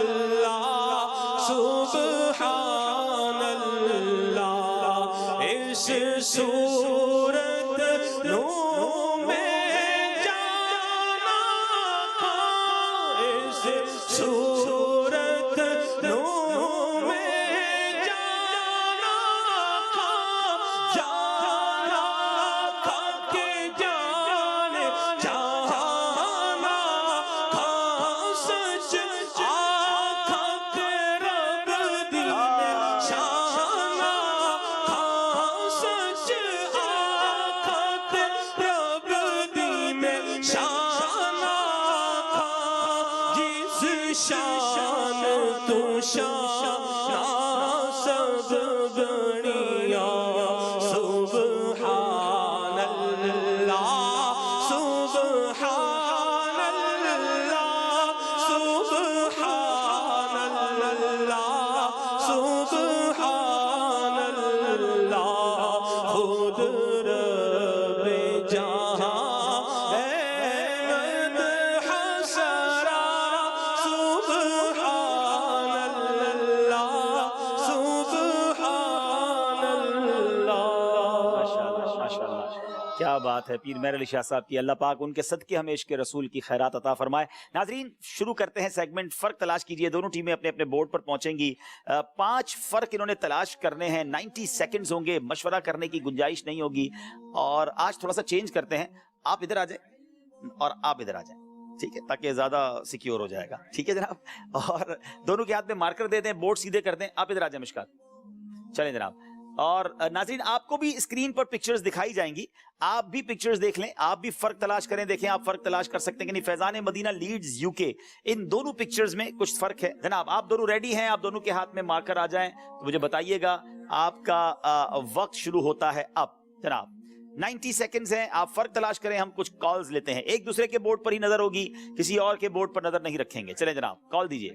اللہ، سبحان اللہ، اس صورت نو میں جانا تھا، اس صورت نو میں جانا تھا، جانا تھا کہ جان جانا تھا، سچ آقا کے رب دی شانا تھا، سچ آقا کے رب دی میں شانا تھا، جس شان تو شان سب بڑیا، سبحان اللہ، سبحان اللہ، سبحان کیا بات ہے پیر مہر علی شاہ صاحب کی، اللہ پاک ان کے صدقے ہمیں عشق رسول کی خیرات عطا فرمائے۔ ناظرین شروع کرتے ہیں سیگمنٹ فرق تلاش کیجئے، دونوں ٹیمیں اپنے اپنے بورڈ پر پہنچیں گی، 5 فرق انہوں نے تلاش کرنے ہیں، 90 سیکنڈز ہوں گے، مشورہ کرنے کی گنجائش نہیں ہوگی، اور آج تھوڑا سا چینج کرتے ہیں، آپ ادھر آ جائیں اور آپ ادھر آ جائیں، ٹھیک ہے، تاکہ زیادہ سیکیور ہو جائے گا، ٹھیک ہے جناب، اور دونوں کے ہاتھ میں مارکر دے دیں، بورڈ سیدھے کر دیں، آپ ادھر آ جائیں مشکات، چلیں جناب۔ اور ناظرین آپ کو بھی اسکرین پر پکچرز دکھائی جائیں گی، آپ بھی پکچرز دیکھ لیں، آپ بھی فرق تلاش کریں، دیکھیں آپ فرق تلاش کر سکتے ہیں کہ نہیں۔ فیضان مدینہ لیڈز UK، ان دونوں پکچرز میں کچھ فرق ہے جناب۔ آپ دونوں ریڈی ہیں؟ آپ دونوں کے ہاتھ میں مارکر آ جائیں تو مجھے بتائیے گا، آپ کا وقت شروع ہوتا ہے اب جناب، 90 سیکنڈز ہیں، آپ فرق تلاش کریں، ہم کچھ کالز لیتے ہیں، ایک دوسرے کے بورڈ پر ہی نظر ہوگی، کسی اور کے بورڈ پر نظر نہیں رکھیں گے، چلیں جناب کال دیجئے۔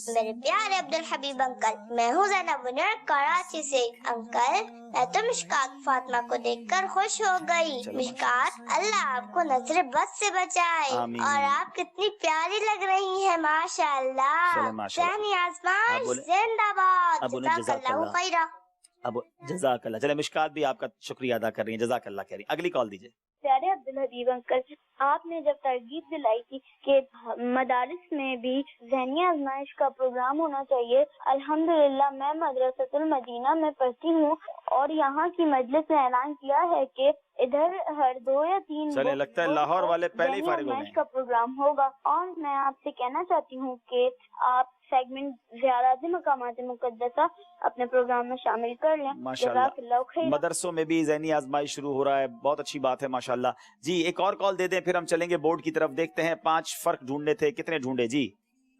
میرے پیارے عبدالحبیب انکل، میں ہوں زینب منیر کراچی سے۔ انکل میں تو مشکات فاطمہ کو دیکھ کر خوش ہو گئی۔ مشکات اللہ آپ کو نظر بد سے بچائے، اور آپ کتنی پیاری لگ رہی ہیں ماشاء اللہ۔ ذہنی آزمائش زندہ باد، جزاک اللہ خیرہ۔ اب جزاک اللہ، چلے مشکات بھی آپ کا شکریہ ادا کر رہی ہیں، جزاک اللہ کہہ رہی ہیں۔ اگلی کال دیجئے۔ پیارے عبدالحبیب انکل، آپ نے جب ترغیب دلائی تھی کہ مدارس میں بھی ذہنی آزمائش کا پروگرام ہونا چاہیے، الحمدللہ میں مدرسۃ المدینہ میں پڑھتی ہوں، اور یہاں کی مجلس نے اعلان کیا ہے کہ ادھر ہر 2 یا 3 چلے لگتا ہے لاہور والے پہلے ہی فارغ ہو گئے کا پروگرام ہوگا، اور میں آپ سے کہنا چاہتی ہوں کہ آپ سیگمنٹ زیارت مقامات مقدسہ اپنے پروگرام میں شامل کر لیں۔ جزاک اللہ خیر۔ مدرسوں میں بھی ذہنی آزمائش شروع ہو رہا ہے، بہت اچھی بات ہے ماشاءاللہ۔ جی ایک اور کال دے دیں پھر ہم چلیں گے بورڈ کی طرف، دیکھتے ہیں 5 فرق ڈھونڈنے تھے، کتنے ڈھونڈے؟ جی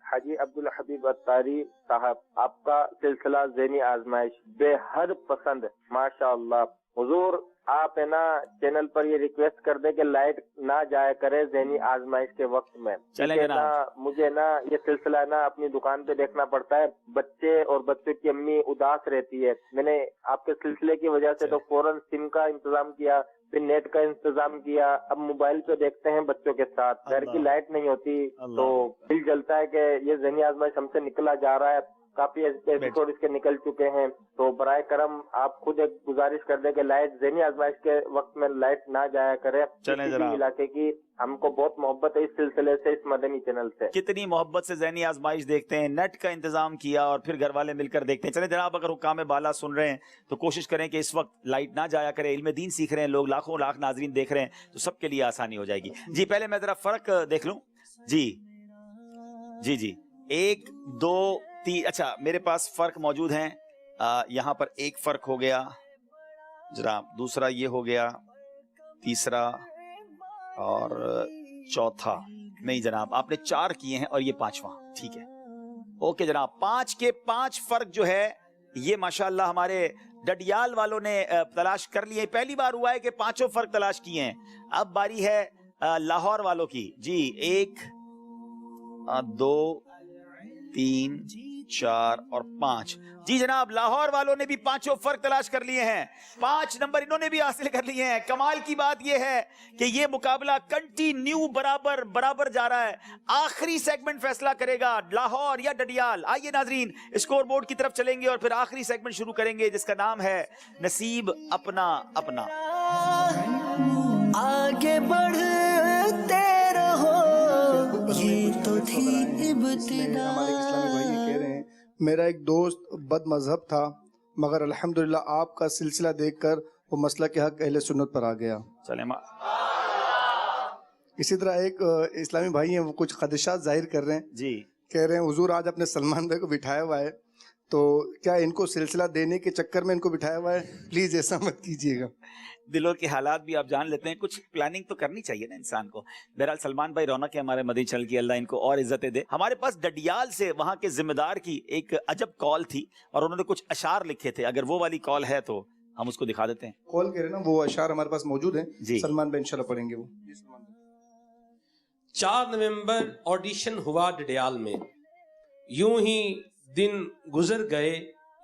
حاجی عبدالحبیب اتاری صاحب، آپ کا سلسلہ ذہنی آزمائش بے حد پسند، ماشاءاللہ۔ حضور آپ ہے نا چینل پر یہ ریکویسٹ کر دیں کہ لائٹ نہ جایا کرے ذہنی آزمائش کے وقت میں، مجھے نا یہ سلسلہ نا اپنی دکان پہ دیکھنا پڑتا ہے، بچے اور بچوں کی امی اداس رہتی ہے، میں نے آپ کے سلسلے کی وجہ سے تو فوراً سم کا انتظام کیا، پھر نیٹ کا انتظام کیا، اب موبائل پہ دیکھتے ہیں بچوں کے ساتھ، گھر کی لائٹ نہیں ہوتی تو دل جلتا ہے کہ یہ ذہنی آزمائش ہم سے نکلا جا رہا ہے، کافی ایپیسوڈ اس کے نکل چکے ہیں، تو برائے کرم آپ خود ایک گزارش کر دیں کہ لائٹ ذہنی آزمائش کے وقت میں لائٹ نہ جایا کرے۔ علاقے کی ہم کو بہت محبت ہے اس سلسلے سے، اس مدنی چینل سے، کتنی محبت سے ذہنی آزمائش دیکھتے ہیں، نیٹ کا انتظام کیا اور پھر گھر والے مل کر دیکھتے ہیں۔ چلیں جناب اگر حکام بالا سن رہے ہیں تو کوشش کریں کہ اس وقت لائٹ نہ جایا کرے، علم دین سیکھ رہے ہیں لوگ، لاکھوں لاکھ ناظرین دیکھ رہے ہیں، تو سب کے لیے آسانی ہو جائے گی۔ جی پہلے میں ذرا فرق دیکھ لوں، جی 1 2 3، اچھا میرے پاس فرق موجود ہیں، یہاں پر ایک فرق ہو گیا جناب، دوسرا یہ ہو گیا، تیسرا اور چوتھا نہیں جناب، آپ نے 4 کیے ہیں اور یہ 5واں، ٹھیک ہے اوکے جناب۔ 5 کے 5 فرق جو ہے یہ ماشاءاللہ ہمارے ڈڈیال والوں نے تلاش کر لیے، پہلی بار ہوا ہے کہ 5 فرق تلاش کیے ہیں۔ اب باری ہے لاہور والوں کی، جی 1 2 3 4 اور 5، جی جناب لاہور والوں نے بھی 5 فرق تلاش کر لیے ہیں، 5 نمبر انہوں نے بھی حاصل کر لیے ہیں۔ کمال کی بات یہ ہے کہ یہ مقابلہ کنٹینیو برابر جا رہا ہے، آخری سیگمنٹ فیصلہ کرے گا لاہور یا ڈڈیال۔ آئیے ناظرین اسکور بورڈ کی طرف چلیں گے اور پھر آخری سیگمنٹ شروع کریں گے جس کا نام ہے نصیب اپنا اپنا۔ آگے بڑھتے رہو، یہ تو تھی ابتدا۔ ہمارے اسلامی بھائی یہ کہہ رہے ہیں میرا ایک دوست بد مذہب تھا مگر الحمدللہ آپ کا سلسلہ دیکھ کر وہ مسئلہ کے حق اہل سنت پر آ گیا۔ اسی طرح ایک اسلامی بھائی ہیں وہ کچھ خدشات ظاہر کر رہے ہیں، جی کہہ رہے ہیں حضور آج اپنے سلمان بھائی کو بٹھایا ہوا ہے تو کیا ان کو سلسلہ دینے کے چکر میں ان کو بٹھایا ہوا ہے؟ پلیز ایسا مت کیجیے گا۔ دلوں کے حالات بھی آپ جان لیتے ہیں، کچھ پلاننگ تو کرنی چاہیے نا انسان کو۔ بہرحال سلمان بھائی رونق ہے ہمارے مدنی چینل کی، اللہ ان کو اور عزتیں دے۔ ہمارے پاس ڈڈیال سے وہاں کے ذمہ دار کی ایک عجب کال تھی اور انہوں نے کچھ اشعار لکھے تھے، اگر وہ والی کال ہے تو ہم اس کو دکھا دیتے ہیں۔ کال کہہ رہے نا وہ اشعار ہمارے پاس موجود ہیں، جی سلمان بھائی انشاءاللہ پڑھیں گے وہ۔ 4 نومبر آڈیشن ہوا ڈڈیال میں، یوں ہی دن گزر گئے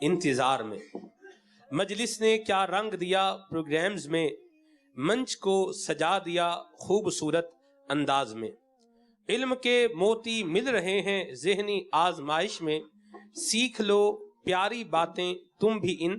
انتظار میں، مجلس نے کیا رنگ دیا پروگرامز میں، منچ کو سجا دیا خوبصورت انداز میں، علم کے موتی مل رہے ہیں ذہنی آزمائش میں، سیکھ لو پیاری باتیں تم بھی ان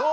2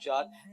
4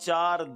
4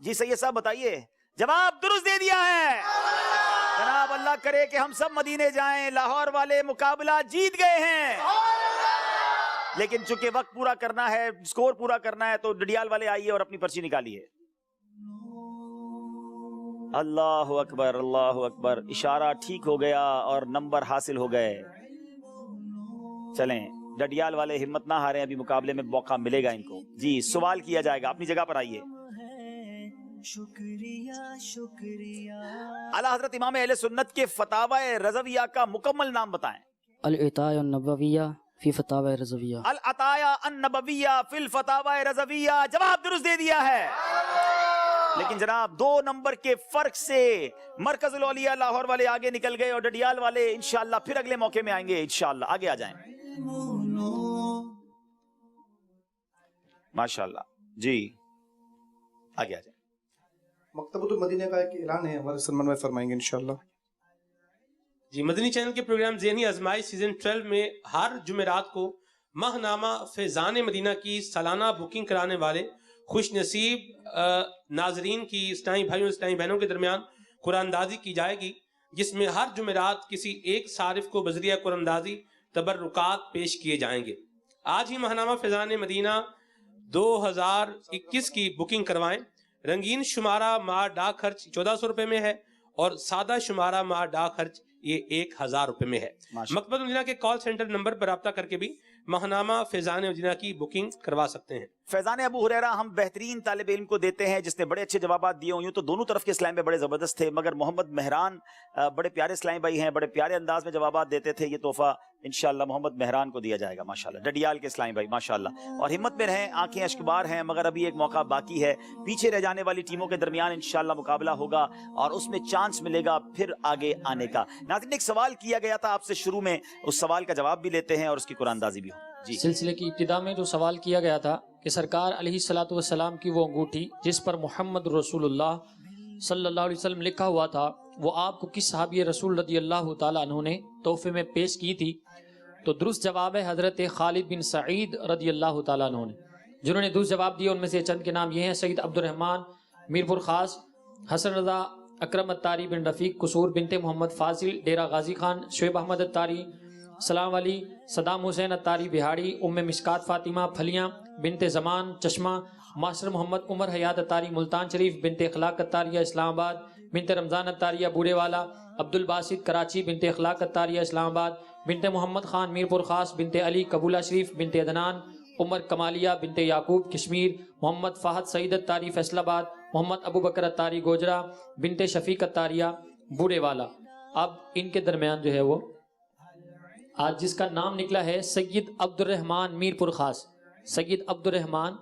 جی سید صاحب بتائیے، جواب درست دے دیا ہے جناب۔ اللہ کرے کہ ہم سب مدینے جائیں۔ لاہور والے مقابلہ جیت گئے ہیں، لیکن چونکہ وقت پورا کرنا ہے، سکور پورا کرنا ہے، تو ڈڈیال والے آئیے اور اپنی پرچی نکالیے۔ اللہ اکبر، اللہ اکبر، اشارہ ٹھیک ہو گیا اور نمبر حاصل ہو گئے۔ چلیں ڈڈیال والے ہمت نہ ہاریں، ابھی مقابلے میں موقع ملے گا ان کو۔ جی سوال کیا جائے گا، اپنی جگہ پر آئیے۔ شکریہ شکریہ۔ اعلیٰ حضرت امام اہل سنت کے فتاوی رضویہ کا مکمل نام بتائیں۔ العطایہ النبویہ فی فتاوی رضویہ۔ العطایہ النبویہ فی الفتاوی رضویہ، جواب درست دے دیا ہے، لیکن جناب 2 نمبر کے فرق سے مرکز الاولیاء لاہور والے آگے نکل گئے اور ڈڈیال والے انشاءاللہ پھر اگلے موقع میں آئیں گے انشاءاللہ۔ آگے آ جائیں ماشاءاللہ۔ جی آگے آ جائیں۔ مکتبۃ المدینہ کا ایک اعلان ہے، ہمارے سلمان بھائی فرمائیں گے انشاءاللہ۔ جی مدنی چینل کے پروگرام ذہنی آزمائش سیزن 12 میں ہر جمعرات کو ماہ نامہ فیضان مدینہ کی سالانہ بکنگ کرانے والے خوش نصیب ناظرین کی اسلامی بھائیوں اسلامی بہنوں کے درمیان قرآن اندازی کی جائے گی، جس میں ہر جمعرات کسی ایک صارف کو بذریعہ قرآن اندازی تبرکات پیش کیے جائیں گے۔ آج ہی ماہنامہ فیضان مدینہ 2021 کی بکنگ کروائیں۔ رنگین شمارہ ماہ ڈاک خرچ 1400 روپے میں ہے اور سادہ شمارہ ماہ ڈاک خرچ یہ 1000 روپے میں ہے۔ مکتبۃ المدینہ کے کال سینٹر نمبر پر رابطہ کر کے بھی ماہنامہ فیضان مدینہ کی بکنگ کروا سکتے ہیں۔ فیضان ابو ہریرہ ہم بہترین طالب علم کو دیتے ہیں جس نے بڑے اچھے جوابات دیے ہوں، تو دونوں طرف کے اسلام میں بڑے زبردست تھے، مگر محمد مہران بڑے پیارے اسلامی بھائی ہیں، بڑے پیارے انداز میں جوابات دیتے تھے۔ یہ تحفہ انشاءاللہ محمد مہران کو دیا جائے گا ماشاءاللہ، ڈڈیال کے اسلامی بھائی ماشاءاللہ، اور ہمت میں رہیں، آنکھیں اشکبار ہیں، مگر ابھی ایک موقع باقی ہے۔ پیچھے رہ جانے والی ٹیموں کے درمیان انشاءاللہ مقابلہ ہوگا اور اس میں چانس ملے گا پھر آگے آنے کا۔ ناظرین ایک سوال کیا گیا تھا آپ سے شروع میں، اس سوال کا جواب بھی لیتے ہیں اور اس کی قرآن اندازی بھی ہو۔ جی سلسلے کی ابتدا میں جو سوال کیا گیا تھا کہ سرکار علیہ الصلوۃ والسلام کی وہ انگوٹھی جس پر محمد رسول اللہ صلی اللہ علیہ وسلم لکھا ہوا تھا، وہ آپ کو کس صحابی رسول رضی اللہ تعالیٰ عنہ نے تحفے میں پیش کی تھی؟ تو درست جواب ہے حضرت خالد بن سعید رضی اللہ تعالیٰ عنہ نے۔ جنہوں نے درست جواب دیا ان میں سے چند کے نام یہ ہیں: سید عبد الرحمن میرپور خاص، حسن رضا اکرم اتاری بن رفیق قصور، بنت محمد فاضل ڈیرہ غازی خان، شعیب احمد اتاری سلام علی، صدام حسین اتاری بہاڑی، ام مشکات فاطمہ پھلیاں بنت زمان چشمہ، ماسٹر محمد عمر حیات اتاری ملتان شریف، بنت اخلاق اتاریہ اسلام آباد، بنت رمضان اتاریہ بورے والا، عبد الباسط کراچی، بنت اخلاق اتاریہ اسلام آباد، بنت محمد خان میرپور خاص، بنت علی قبولہ شریف، بنت عدنان عمر کمالیہ، بنت یعقوب کشمیر، محمد فہد سعید اتاری فیصل آباد، محمد ابو بکر اتاری گوجرا، بنت شفیق اتاریہ بورے والا۔ اب ان کے درمیان جو ہے وہ آج جس کا نام نکلا ہے سید عبد الرحمن میرپور خاص، سید عبد الرحمن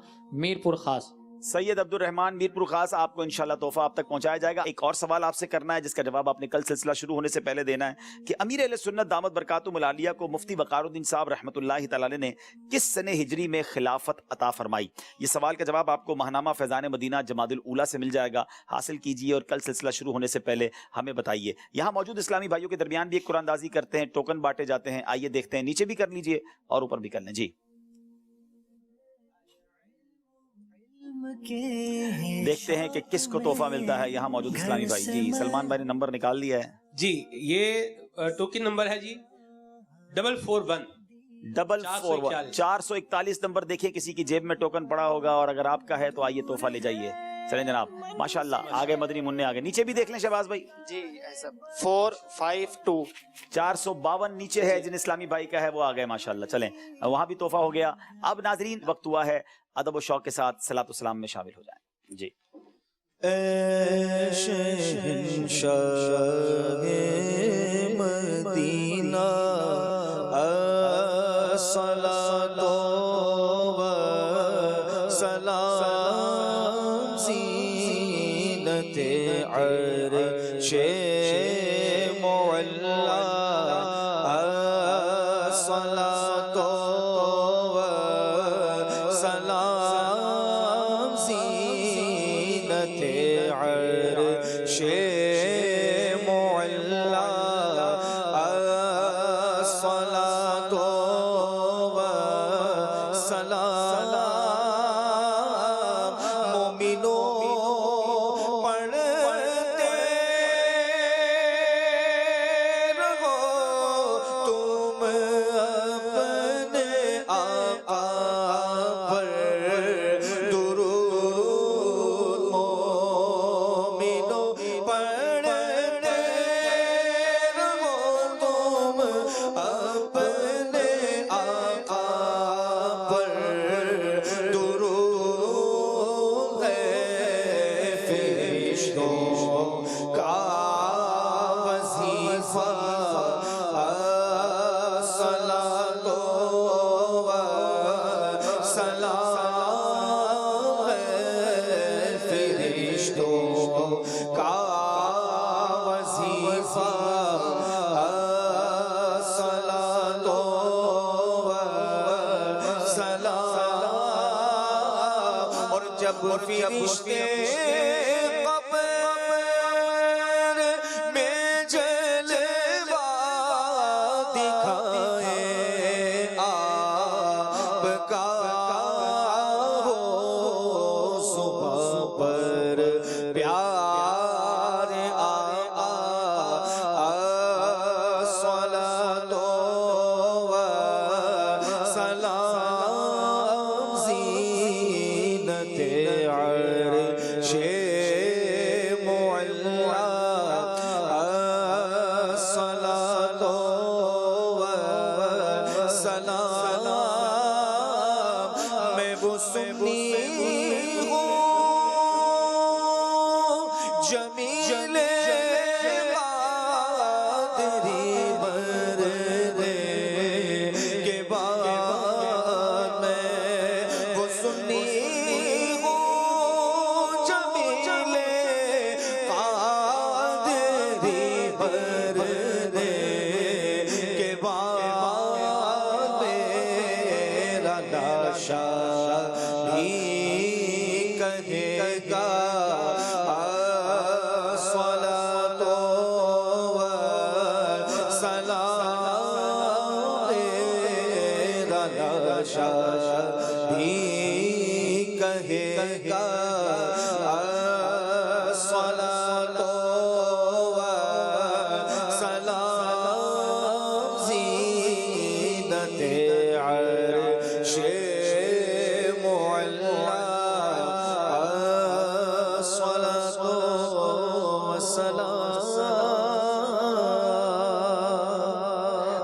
میرپور خاص۔ سید عبد الرحمن میرپور خاص آپ کو انشاءاللہ تحفہ آپ تک پہنچایا جائے گا۔ ایک اور سوال آپ سے کرنا ہے جس کا جواب آپ نے کل سلسلہ شروع ہونے سے پہلے دینا ہے کہ امیر اہل سنت دامت برکاتہم العالیہ کو مفتی وقار الدین صاحب رحمۃ اللہ تعالی علیہ نے کس سنہ ہجری میں خلافت عطا فرمائی؟ یہ سوال کا جواب آپ کو ماہنامہ فیضان مدینہ جمادی الاولیٰ سے مل جائے گا، حاصل کیجیے اور کل سلسلہ شروع ہونے سے پہلے ہمیں بتائیے۔ یہاں موجود اسلامی بھائیوں کے درمیان بھی ایک قرآن اندازی کرتے ہیں، ٹوکن بانٹے جاتے ہیں، آئیے دیکھتے ہیں، نیچے بھی کر لیجیے اور اوپر بھی کر لیں۔ جی دیکھتے ہیں کہ کس کو تحفہ ملتا ہے یہاں موجود اسلامی بھائی۔ جی سلمان بھائی نے نمبر نکال لیا ہے جی، یہ ٹوکن نمبر ہے جی 441 441 نمبر۔ دیکھیں کسی کی جیب میں ٹوکن پڑا ہوگا اور اگر آپ کا ہے تو آئیے تحفہ لے جائیے۔ چلیں جناب ماشاءاللہ، آگے مدنی منع آگے، نیچے بھی دیکھ لیں شہباز بھائی۔ جی ایسا 452 452 نیچے ہے، جن اسلامی بھائی کا ہے وہ آگئے ماشاءاللہ۔ چلیں وہاں بھی تحفہ ہو گیا۔ اب ناظرین وقت ہوا ہے ادب و شوق کے ساتھ صلاۃ و سلام میں شامل ہو جائیں۔ جی اے شہنشاہ مدینہ الصلاۃ و سلام زینت عرش معلی الصلاۃ و سلام زینت عرش فرشتے قبر میں جلوہ دکھائے آپ کا ہو صبح پر پیار آقا الصلاۃ و سلام زینت عرش معلا الصلاۃ و سلام میں وہ سنی ہوں جمیل قادری مرنے کے بعد میں وہ سنی ہوں جمیل قادری مرنے کے بعد میرا لاشا بھی کہے گا الصلاۃ و سلام میرا لاشا بھی کہے گا الصلاۃ و سلام زینت عرش معلا الصلاۃ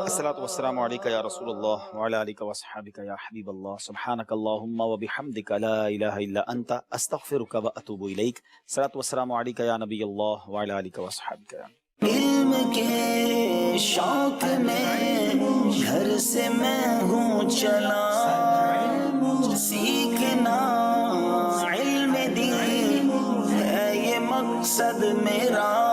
الصلاة والسلام عليك يا رسول الله وعلى آلك وأصحابك يا حبيب الله سبحانك اللهم وبحمدك لا إله إلا أنت أستغفرك وأتوب إليك الصلاة والسلام عليك يا نبي الله وعلى آلك وأصحابك يا علم کے شوق میں گھر سے میں ہوں چلا سیکھنا علم دین ہے یہ مقصد میرا